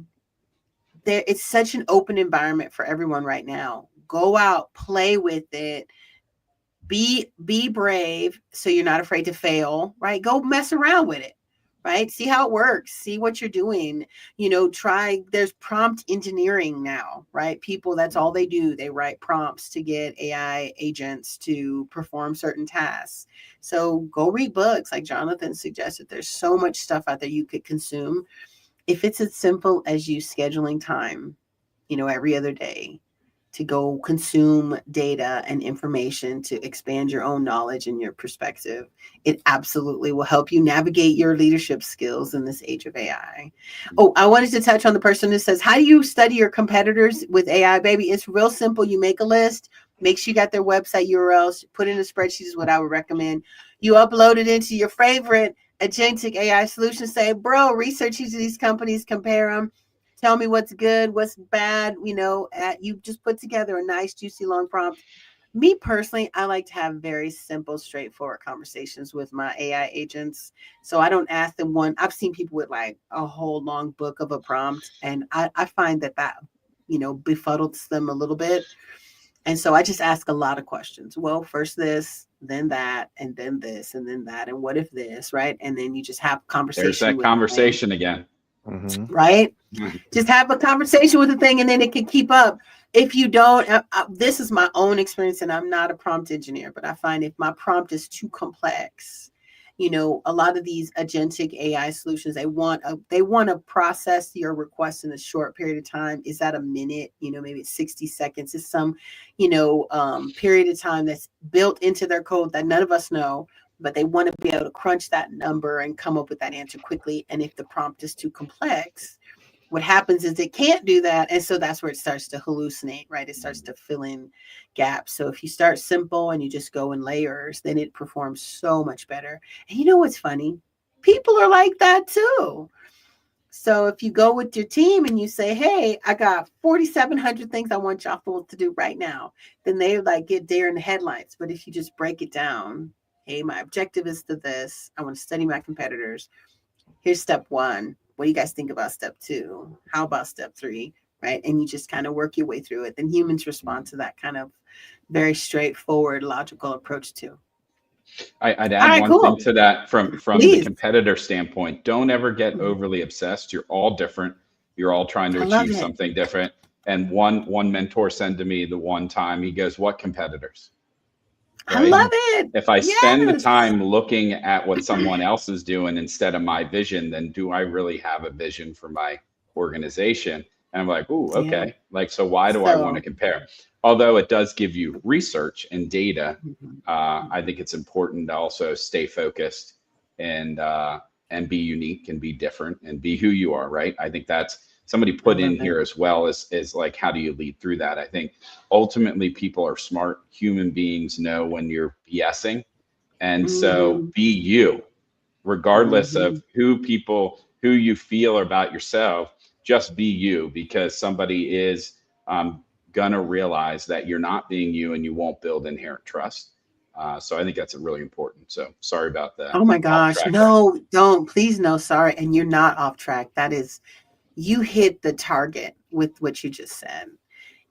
it's such an open environment for everyone right now. Go out, play with it, be brave, so you're not afraid to fail, right? Go mess around with it, right? See how it works, see what you're doing, you know, there's prompt engineering now, right? People, that's all they do. They write prompts to get AI agents to perform certain tasks. So go read books, like Jonathan suggested. There's so much stuff out there you could consume. If it's as simple as you scheduling time, you know, every other day to go consume data and information to expand your own knowledge and your perspective, it absolutely will help you navigate your leadership skills in this age of AI. Oh, I wanted to touch on the person who says, how do you study your competitors with AI, baby? It's real simple. You make a list, make sure you got their website URLs, put in a spreadsheet is what I would recommend. You upload it into your favorite agentic AI solution, say, bro, research each of these companies, compare them, tell me what's good, what's bad, you know, you just put together a nice, juicy, long prompt. Me personally, I like to have very simple, straightforward conversations with my AI agents. So I don't ask them I've seen people with like a whole long book of a prompt, and I find that, you know, befuddles them a little bit. And so I just ask a lot of questions. Well, first this, then that, and then this, and then that, and what if this, right? And then you just have a conversation. There's that conversation again. Right? Just have a conversation with the thing, and then it can keep up. If you don't, this is my own experience, and I'm not a prompt engineer, but I find if my prompt is too complex, A lot of these agentic AI solutions, they want to process your request in a short period of time. Is that a minute? Maybe it's 60 seconds. It's some, period of time that's built into their code that none of us know, but they want to be able to crunch that number and come up with that answer quickly. And if the prompt is too complex, what happens is it can't do that. And so that's where it starts to hallucinate, right? It starts to fill in gaps. So if you start simple and you just go in layers, then it performs so much better. And you know what's funny? People are like that too. So if you go with your team and you say, hey, I got 4,700 things I want y'all to do right now, then they like get deer in the headlights. But if you just break it down, hey, my objective is to this. I want to study my competitors. Here's step 1. What do you guys think about step 2? How about step 3? Right. And you just kind of work your way through it. Then humans respond to that kind of very straightforward, logical approach too. I'd add one thing to that from the Please. competitor standpoint. Don't ever get overly obsessed. You're all different. You're all trying to achieve something different. And one mentor said to me the one time, he goes, what competitors? Right? I love it. If I spend the time looking at what someone else is doing instead of my vision, then do I really have a vision for my organization? And I'm like, ooh, okay. Like, so why do I want to compare? Although it does give you research and data, I think it's important to also stay focused and be unique and be different and be who you are, right? I think that's somebody put in here as well as like, how do you lead through that? I think ultimately people are smart. Human beings know when you're BSing. And so be you, regardless of who you feel about yourself, just be you, because somebody is gonna realize that you're not being you and you won't build inherent trust. So I think that's really important. So sorry about that. Oh my gosh. No, don't. Please, no, sorry. And you're not off track. That is, you hit the target with what you just said.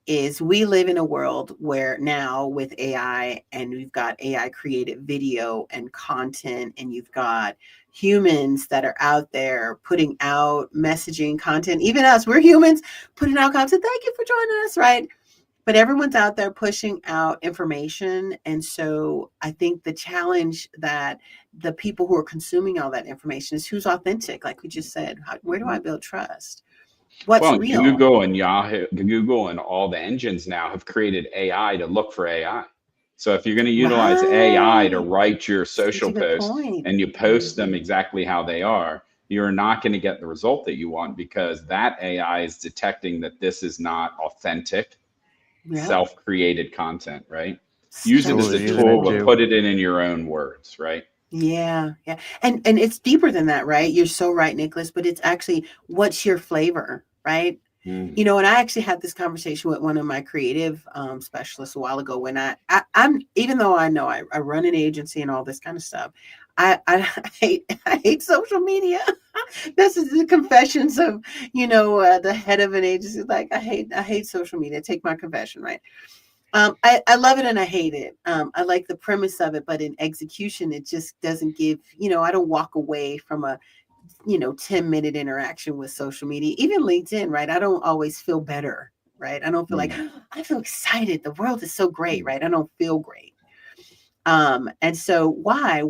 Is we live in a world where now with AI, and we've got AI created video and content, and you've got humans that are out there putting out messaging content. Even us, we're humans putting out content. Thank you for joining us, right? But everyone's out there pushing out information. And so I think the challenge that the people who are consuming all that information is who's authentic. Like we just said, where do I build trust? What's real? Google and Yahoo, Google and all the engines now have created AI to look for AI. So if you're going to utilize AI to write your social posts and you post them exactly how they are, you're not going to get the result that you want, because that AI is detecting that this is not authentic, self-created content, right? Use it as a tool, but put it in your own words, right? Yeah. And it's deeper than that, right? You're so right, Nicholas, but it's actually, what's your flavor, right? And I actually had this conversation with one of my creative specialists a while ago when I'm, even though I know I run an agency and all this kind of stuff, I hate social media. This is the confessions of, the head of an agency. Like, I hate social media. Take my confession, right? I love it and I hate it. I like the premise of it, but in execution, it just doesn't give, I don't walk away from a, 10-minute interaction with social media, even LinkedIn, right? I don't always feel better, right? I don't feel like, I feel excited. The world is so great, right? I don't feel great. And so why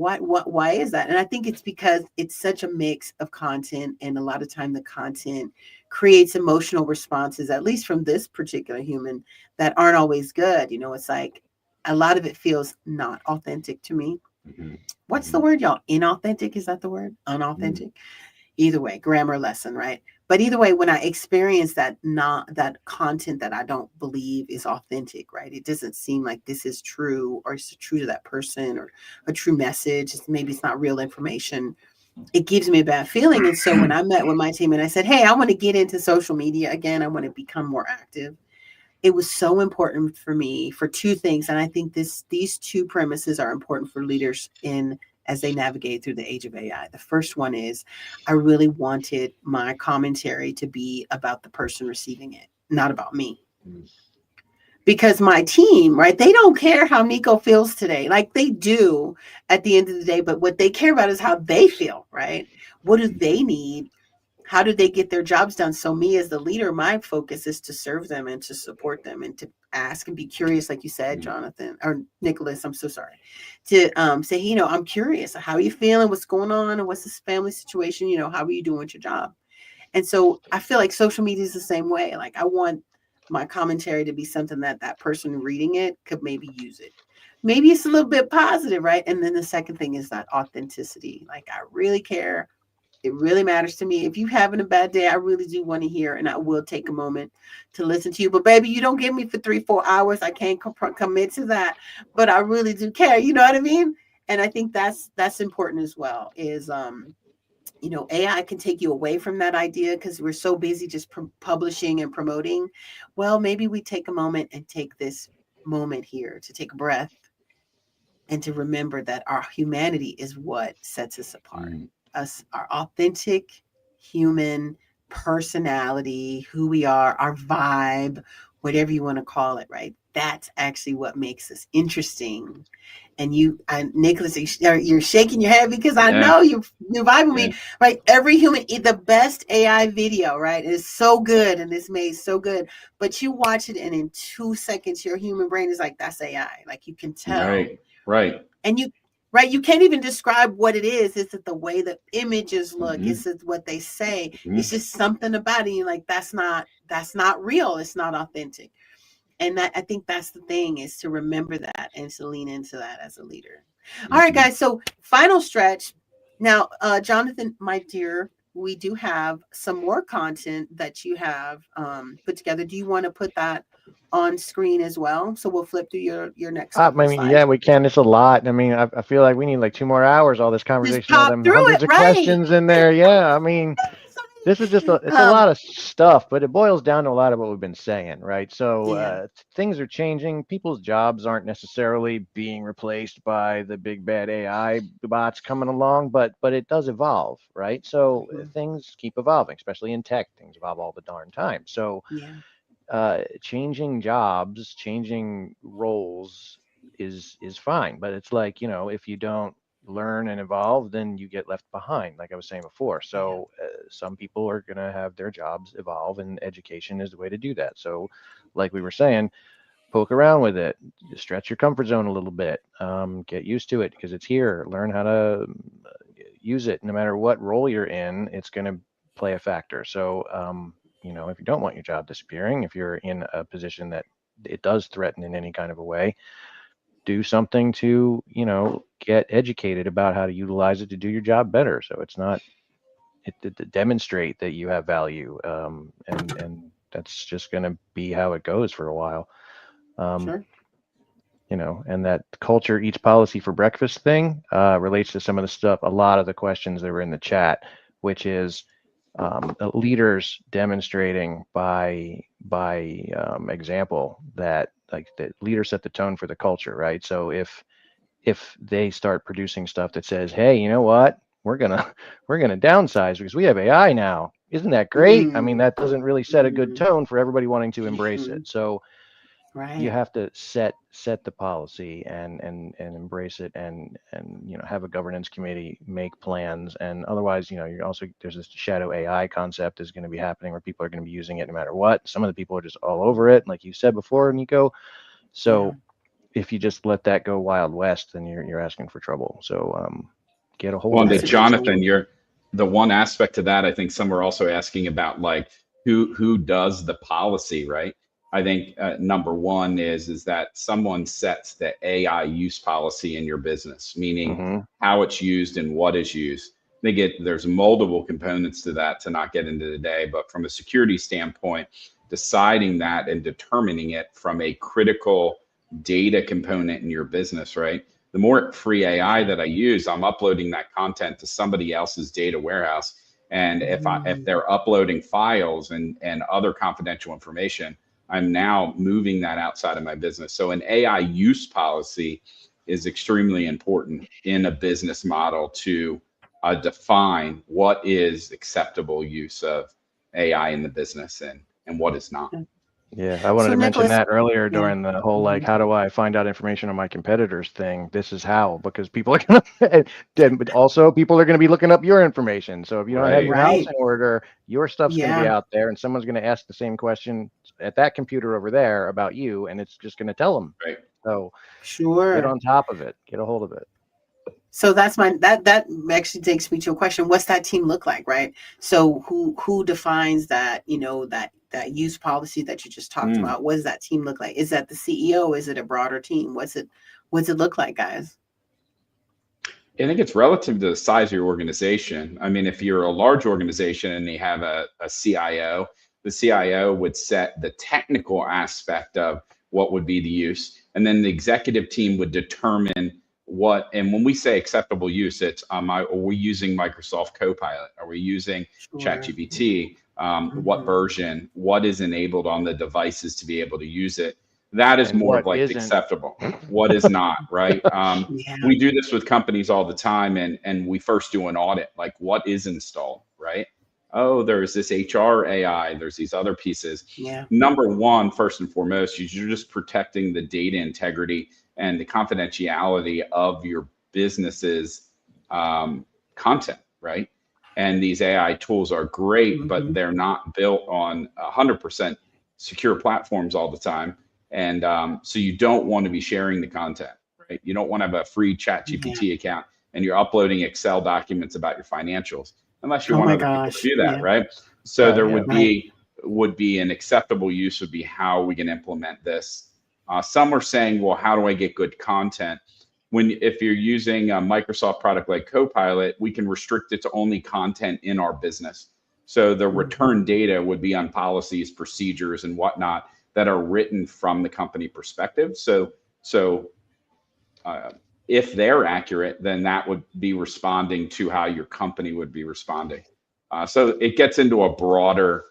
is that? And I think it's because it's such a mix of content, and a lot of time the content creates emotional responses, at least from this particular human, that aren't always good. It's like a lot of it feels not authentic to me. What's the word, y'all? Inauthentic? Is that the word? Unauthentic? Either way, grammar lesson, right? But either way, when I experience that content that I don't believe is authentic, right? It doesn't seem like this is true, or it's true to that person, or a true message. Maybe it's not real information. It gives me a bad feeling. And so when I met with my team and I said, hey, I want to get into social media again, I want to become more active, it was so important for me for two things. And I think these two premises are important for leaders as they navigate through the age of AI. The first one is, I really wanted my commentary to be about the person receiving it, not about me. Because my team, right, they don't care how Nico feels today. Like, they do at the end of the day, but what they care about is how they feel, right? What do they need? how do they get their jobs done? So me as the leader, my focus is to serve them and to support them and to ask and be curious, like you said, Jonathan or Nicholas. I'm so sorry. To say, hey, I'm curious. How are you feeling? What's going on? And what's this family situation? How are you doing with your job? And so I feel like social media is the same way. Like I want my commentary to be something that that person reading it could maybe use it. Maybe it's a little bit positive, right? And then the second thing is that authenticity. Like I really care. It really matters to me. If you're having a bad day, I really do want to hear, and I will take a moment to listen to you. But baby, you don't get me for 3-4 hours. I can't commit to that, but I really do care. You know what I mean? And I think that's important as well. Is AI can take you away from that idea because we're so busy just publishing and promoting. Well, maybe we take a moment and take this moment here to take a breath and to remember that our humanity is what sets us apart. Us, our authentic human personality, who we are, our vibe, whatever you want to call it, right? That's actually what makes us interesting. And Nicholas, you're shaking your head because I know you're vibing with me, right? Every human, the best AI video, right, is so good and it's made so good. But you watch it and in 2 seconds, your human brain is like, that's AI. Like you can tell. Right. And you can't even describe what it is. Is it the way the images look? Is it what they say? It's just something about it. You're like, that's not real. It's not authentic. And I think that's the thing, is to remember that and to lean into that as a leader. All right, guys. So final stretch. Now, Jonathan, my dear, we do have some more content that you have put together. Do you want to put that on screen as well? So we'll flip through your next couple of slides. Yeah, we can. It's a lot. I mean, I feel like we need like 2 more hours, all this conversation, all them hundreds of questions in there. Yeah, I mean, this is just it's a lot of stuff, but it boils down to a lot of what we've been saying, right? So things are changing. People's jobs aren't necessarily being replaced by the big bad AI bots coming along, but it does evolve, right? So things keep evolving, especially in tech. Things evolve all the darn time. So changing jobs, changing roles is fine, but it's like, if you don't learn and evolve, then you get left behind, like I was saying before. So some people are going to have their jobs evolve, and education is the way to do that. So like we were saying, poke around with it, stretch your comfort zone a little bit, get used to it because it's here. Learn how to use it. No matter what role you're in, it's going to play a factor. So if you don't want your job disappearing, if you're in a position that it does threaten in any kind of a way, do something to, get educated about how to utilize it to do your job better. So it's not, to demonstrate that you have value. And that's just going to be how it goes for a while. Sure. And that culture eats policy for breakfast thing relates to some of the stuff, a lot of the questions that were in the chat, which is leaders demonstrating by example that, like, the leaders set the tone for the culture, right? So if they start producing stuff that says, hey, you know what, we're gonna downsize because we have AI now, isn't that great? I mean, that doesn't really set a good tone for everybody wanting to embrace it. So you have to set the policy and embrace it, and have a governance committee, make plans, and otherwise, you're also, there's this shadow AI concept is going to be happening where people are going to be using it no matter what. Some of the people are just all over it, like you said before, Nico. So if you just let that go Wild West, then you're asking for trouble. So get a hold of it. Jonathan, you're the one aspect to that. I think some are also asking about, like, who does the policy, right? I think number one is that someone sets the AI use policy in your business, meaning how it's used and what is used. There's multiple components to that, to not get into today, but from a security standpoint, deciding that and determining it from a critical data component in your business, right? The more free AI that I use, I'm uploading that content to somebody else's data warehouse. And if they're uploading files and other confidential information, I'm now moving that outside of my business. So an AI use policy is extremely important in a business model to define what is acceptable use of AI in the business and what is not. Yeah, I wanted So to mention Nicholas, that earlier yeah. during the whole like, Mhm. how do I find out information on my competitors thing? This is how, because people are gonna, but also people are gonna be looking up your information. So if you don't have Right. your house Right. in order, your stuff's gonna be Yeah. out there, and someone's gonna ask the same question at that computer over there about you, and it's just gonna tell them. Right. So get Sure. on top of it, get a hold of it. So that's that actually takes me to a question. What's that team look like, right? So who defines that, that use policy that you just talked Mm. about? What does that team look like? Is that the CEO? Is it a broader team? What's it look like, guys? I think it's relative to the size of your organization. I mean, if you're a large organization and you have a CIO, the CIO would set the technical aspect of what would be the use. And then the executive team would determine what, and when we say acceptable use, it's are we using Microsoft Copilot? Are we using Sure. ChatGPT? What Mhm. version? What is enabled on the devices to be able to use it? That is And more of what like isn't? acceptable. What is not, right? Yeah. We do this with companies all the time, and we first do an audit, like what is installed, right? Oh, there's this HR AI, there's these other pieces. Yeah. Number one, first and foremost, you're just protecting the data integrity and the confidentiality of your business's content, right? And these AI tools are great, but Mhm. they're not built on 100% secure platforms all the time. And so you don't want to be sharing the content, right? You don't want to have a free chat Yeah. GPT account and you're uploading Excel documents about your financials unless you Oh want my other people to gosh. do that, Yeah. right? So Right, there yeah. Right. would be an acceptable use would be how we can implement this. Some are saying, well, how do I get good content? If you're using a Microsoft product like Copilot, we can restrict it to only content in our business. So the Mhm. return data would be on policies, procedures, and whatnot that are written from the company perspective. So uh, if they're accurate, then that would be responding to how your company would be responding. So it gets into a broader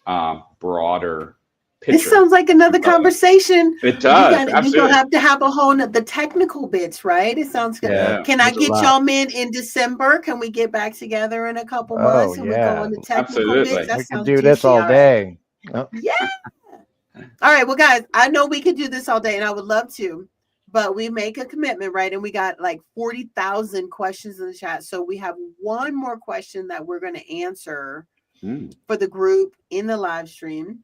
This picture. sounds like another conversation. It We does, got we gonna absolutely. have to have a whole the technical bits, right? It sounds good. Yeah, Yeah, Can I there's a get lot. y'all in December? Can we get back together in a couple Oh months and we go yeah, on the technical bits? absolutely. That we could sounds do this juicy. all All right. day. Oh, Yeah. All right. Well, guys, I know we could do this all day and I would love to, but we make a commitment, right? And we got like 40,000 questions in the chat. So we have one more question that we're going to answer Mm. for the group in the live stream.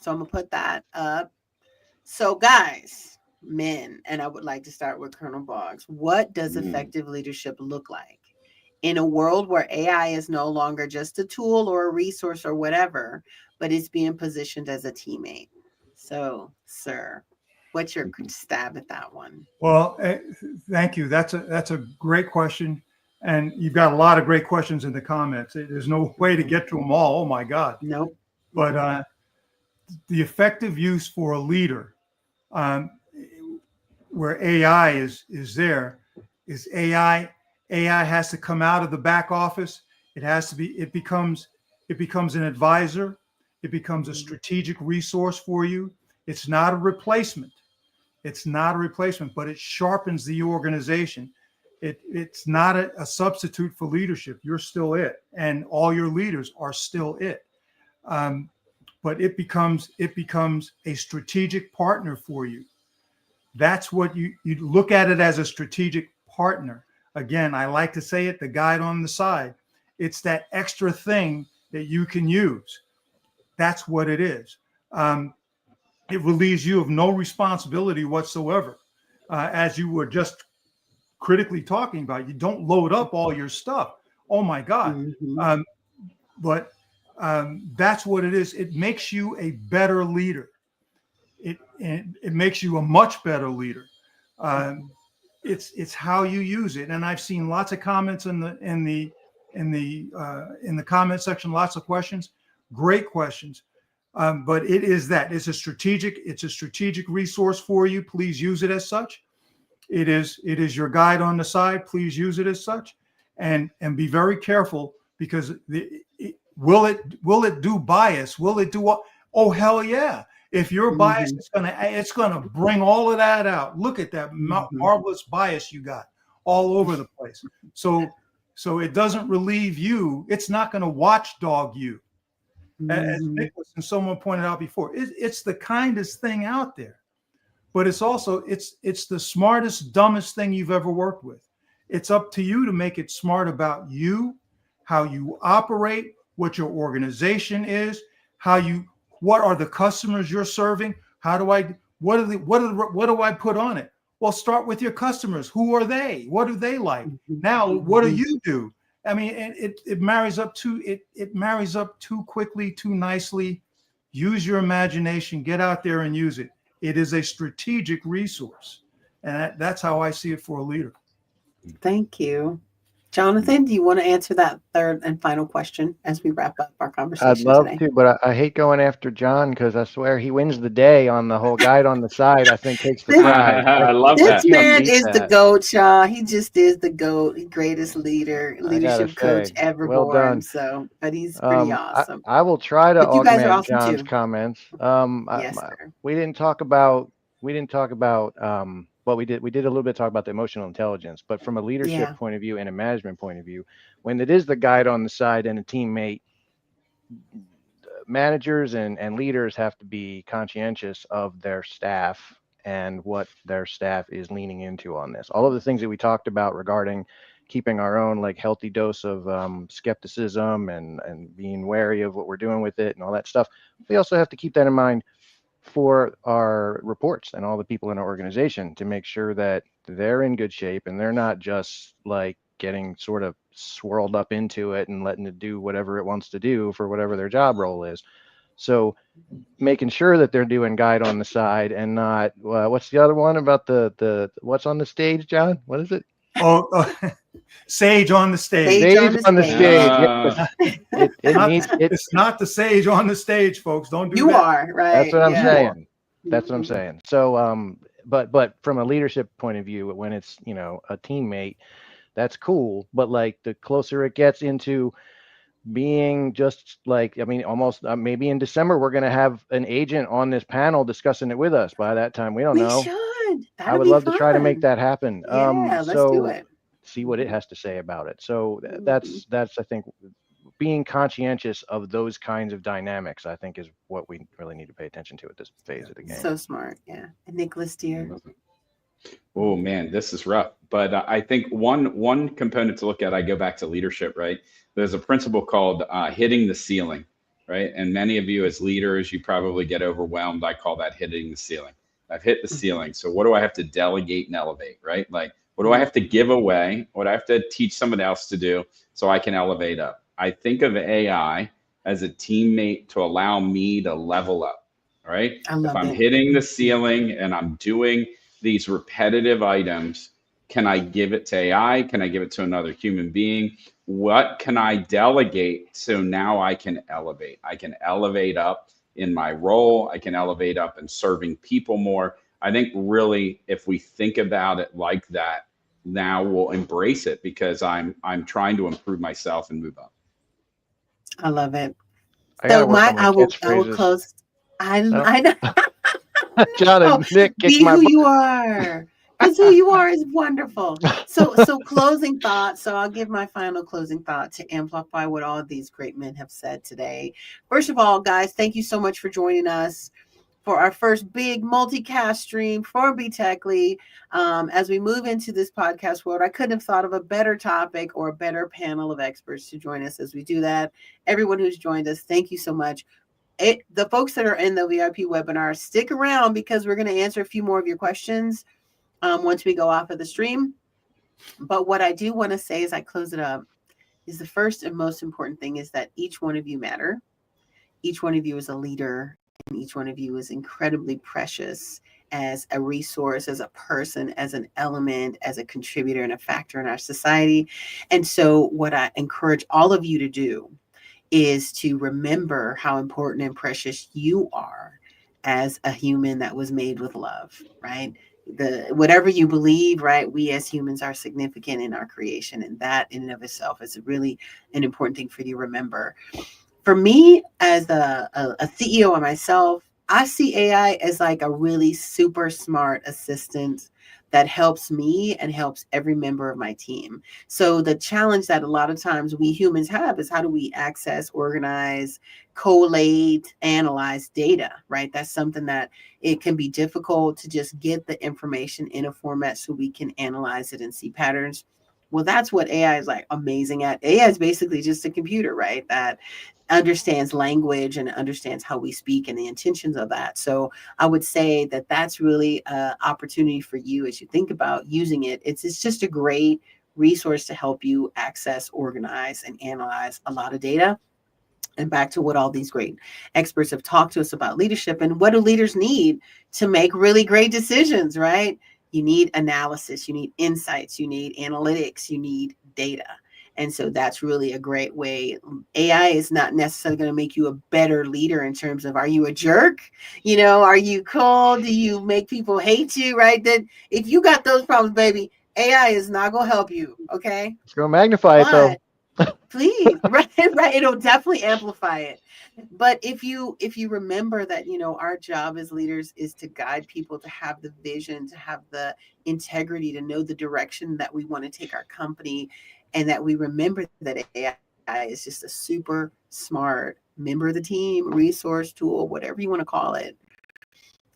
So I'm going to put that up. So, guys, men, and I would like to start with Colonel Boggs. What does Mm. effective leadership look like in a world where AI is no longer just a tool or a resource or whatever, but it's being positioned as a teammate? So, sir, what's your stab at that one? Well, thank you. That's a great question, and you've got a lot of great questions in the comments. There's no way to get to them all. Oh my God! Nope. But the effective use for a leader, um, where AI is there, is AI. AI has to come out of the back office. It has to be. It becomes an advisor. It becomes a strategic resource for you. It's not a replacement. It's not a replacement, but it sharpens the organization. It's not a substitute for leadership. You're still it, and all your leaders are still it. Um, but it becomes a strategic partner for you. That's what you look at it as, a strategic partner. Again, I like to say it, the guide on the side. It's that extra thing that you can use. That's what it is. It relieves you of no responsibility whatsoever. As you were just critically talking about, you don't load up all your stuff. Oh my God. Mm-hmm. But that's what it is. It makes you a better leader. It makes you a much better leader. It's how you use it. And I've seen lots of comments in the comment section, lots of questions, great questions. But it's a strategic resource for you. Please use it as such. It is your guide on the side. Please use it as such, and be very careful, because will it do bias? Will it do what? Oh hell yeah! If you're biased, it's gonna bring all of that out. Look at that marvelous bias you got all over the place. So it doesn't relieve you. It's not going to watchdog you. As Mhm. Nicholas and someone pointed out before, it's the kindest thing out there, but it's also it's the smartest, dumbest thing you've ever worked with. It's up to you to make it smart about you, how you operate, what your organization is, what are the customers you're serving, what do I put on it? Well, start with your customers. Who are they? What do they like? Mhm. Now, what do Mhm. you do? I mean, it marries up too quickly, too nicely. Use your imagination, get out there and use it. It is a strategic resource. And that's how I see it for a leader. Thank you. Jonathan, do you want to answer that third and final question as we wrap up our I'd conversation love today? to, but I hate going after John because I swear he wins the day on the whole guide on the side. I think takes the This, prize. I love I this that. can't man beat is the that. GOAT, Shaw. He just is the GOAT, greatest I gotta leadership coach say, ever well born. done. So, but he's pretty awesome. I will try to But you guys are augment awesome John's too. comments. Yes, sir. We didn't talk about well, we did a little bit talk about the emotional intelligence, but from a leadership Yeah. point of view and a management point of view, when it is the guide on the side and a teammate, managers and leaders have to be conscientious of their staff and what their staff is leaning into on this. All of the things that we talked about regarding keeping our own like healthy dose of skepticism and being wary of what we're doing with it and all that stuff. We also have to keep that in mind for our reports and all the people in our organization to make sure that they're in good shape and they're not just like getting sort of swirled up into it and letting it do whatever it wants to do for whatever their job role is. So making sure that they're doing guide on the side and not what's the other one about the what's on the stage, John? What is it? Sage on the stage. Sage on Stage the on the stage. stage. Yes. It needs it. It's not the sage on the stage, folks. Don't do You that. are, That's right? what I'm Yeah. saying. That's what I'm Mhm. saying. So but from a leadership point of view, when it's, a teammate, that's cool. But like the closer it gets into being just like, I mean, almost maybe in December, we're going to have an agent on this panel discussing it with us. By that time, we don't We know. should. I That'll would be love to try to make fun. that happen. Yeah, let's do So it. see what it has to say about it. So Mhm. that's I think being conscientious of those kinds of dynamics, I think, is what we really need to pay attention to at this phase of the game. So smart. Yeah. And Nicholas, dear. Oh man, this is rough. But I think one component to look at, I go back to leadership, right? There's a principle called hitting the ceiling, right? And many of you as leaders, you probably get overwhelmed. I call that hitting the ceiling. I've hit the ceiling. So what do I have to delegate and elevate, right? Like, what do I have to give away? What do I have to teach someone else to do so I can elevate up? I think of AI as a teammate to allow me to level up, right? I If love I'm it. hitting the ceiling and I'm doing these repetitive items, can I give it to AI? Can I give it to another human being? What can I delegate so now I can elevate? I can elevate up in my role. I can elevate up in serving people more. I think really, if we think about it like that, now we'll embrace it because I'm trying to improve myself and move up. I love it. I got to So work on my I will catchphrases. close. I No, know. John Oh, and Nick kicked be my who butt. you are. Because who you are is wonderful. So closing thoughts. So I'll give my final closing thought to amplify what all of these great men have said today. First of all, guys, thank you so much for joining us for our first big multicast stream for BTechly. As we move into this podcast world, I couldn't have thought of a better topic or a better panel of experts to join us as we do that. Everyone who's joined us, thank you so much. The folks that are in the VIP webinar, stick around because we're going to answer a few more of your questions once we go off of the stream. But what I do want to say as I close it up is the first and most important thing is that each one of you matter. Each one of you is a leader, and each one of you is incredibly precious as a resource, as a person, as an element, as a contributor and a factor in our society. And so what I encourage all of you to do is to remember how important and precious you are as a human that was made with love, right? Whatever you believe, right? We as humans are significant in our creation, and that in and of itself is really an important thing for you to remember. For me, as a CEO of myself, I see AI as like a really super smart assistant that helps me and helps every member of my team. So the challenge that a lot of times we humans have is how do we access, organize, collate, analyze data, right? That's something that it can be difficult to just get the information in a format so we can analyze it and see patterns. Well, that's what AI is like amazing at. AI is basically just a computer, right? That understands language and understands how we speak and the intentions of that. So I would say that that's really an opportunity for you as you think about using it. It's just a great resource to help you access, organize, and analyze a lot of data. And back to what all these great experts have talked to us about leadership and what do leaders need to make really great decisions, right? You need analysis, you need insights, you need analytics, you need data. And so that's really a great way. AI is not necessarily going to make you a better leader in terms of, are you a jerk? You know, are you cool? Do you make people hate you? Right? Then if you got those problems, baby, AI is not going to help you. Okay. Let's go magnify it though. Please, right, right. It'll definitely amplify it. But if you remember that, you know, our job as leaders is to guide people, to have the vision, to have the integrity, to know the direction that we want to take our company, and that we remember that AI is just a super smart member of the team, resource, tool, whatever you want to call it.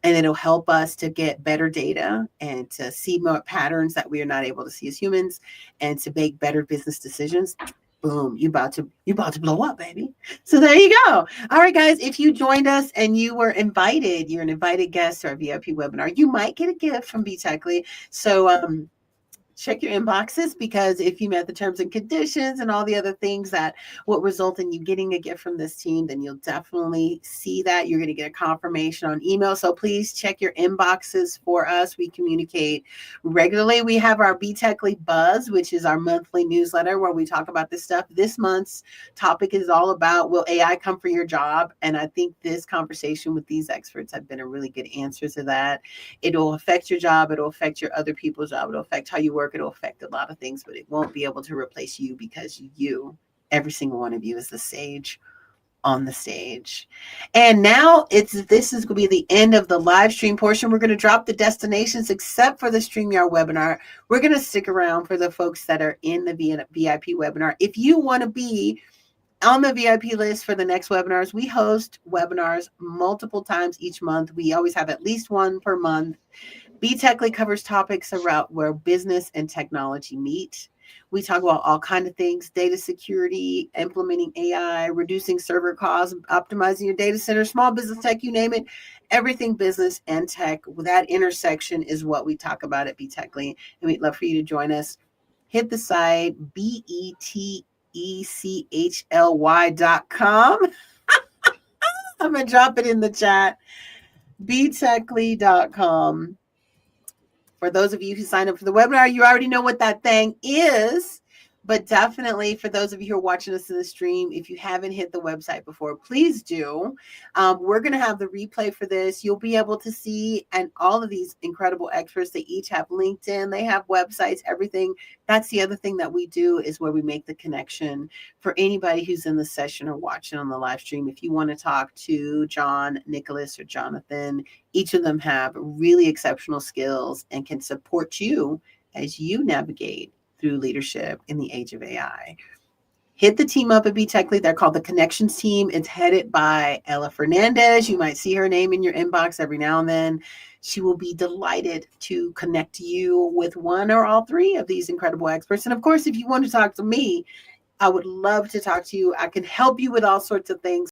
And it'll help us to get better data and to see more patterns that we are not able to see as humans, and to make better business decisions. Boom, you about to blow up, baby. So there you go. All right, guys, if you joined us and you were invited, you're an invited guest to our VIP webinar, you might get a gift from BTechly. So check your inboxes, because if you met the terms and conditions and all the other things that would result in you getting a gift from this team, then you'll definitely see that. You're going to get a confirmation on email. So please check your inboxes for us. We communicate regularly. We have our BTechly Buzz, which is our monthly newsletter where we talk about this stuff. This month's topic is all about, will AI come for your job? And I think this conversation with these experts have been a really good answer to that. It'll affect your job. It'll affect your other people's job. It'll affect how you work. It'll affect a lot of things, but it won't be able to replace you, because you, every single one of you, is the sage on the stage. And now this is going to be the end of the live stream portion. We're going to drop the destinations except for the StreamYard webinar. We're going to stick around for the folks that are in the VIP webinar. If you want to be on the VIP list for the next webinars, we host webinars multiple times each month. We always have at least one per month. BTechly covers topics around where business and technology meet. We talk about all kinds of things: data security, implementing AI, reducing server costs, optimizing your data center, small business tech, you name it. Everything business and tech, that intersection is what we talk about at BTechly. And we'd love for you to join us. Hit the site, BETECHLY.com. I'm going to drop it in the chat. BTechly.com. For those of you who signed up for the webinar, you already know what that thing is. But definitely for those of you who are watching us in the stream, if you haven't hit the website before, please do. We're going to have the replay for this. You'll be able to see, and all of these incredible experts, they each have LinkedIn, they have websites, everything. That's the other thing that we do, is where we make the connection for anybody who's in the session or watching on the live stream. If you want to talk to John, Nicholas, or Jonathan, each of them have really exceptional skills and can support you as you navigate through leadership in the age of AI. Hit the team up at BTechly. They're called the Connections Team. It's headed by Ella Fernandez. You might see her name in your inbox every now and then. She will be delighted to connect you with one or all three of these incredible experts. And of course, if you want to talk to me, I would love to talk to you. I can help you with all sorts of things.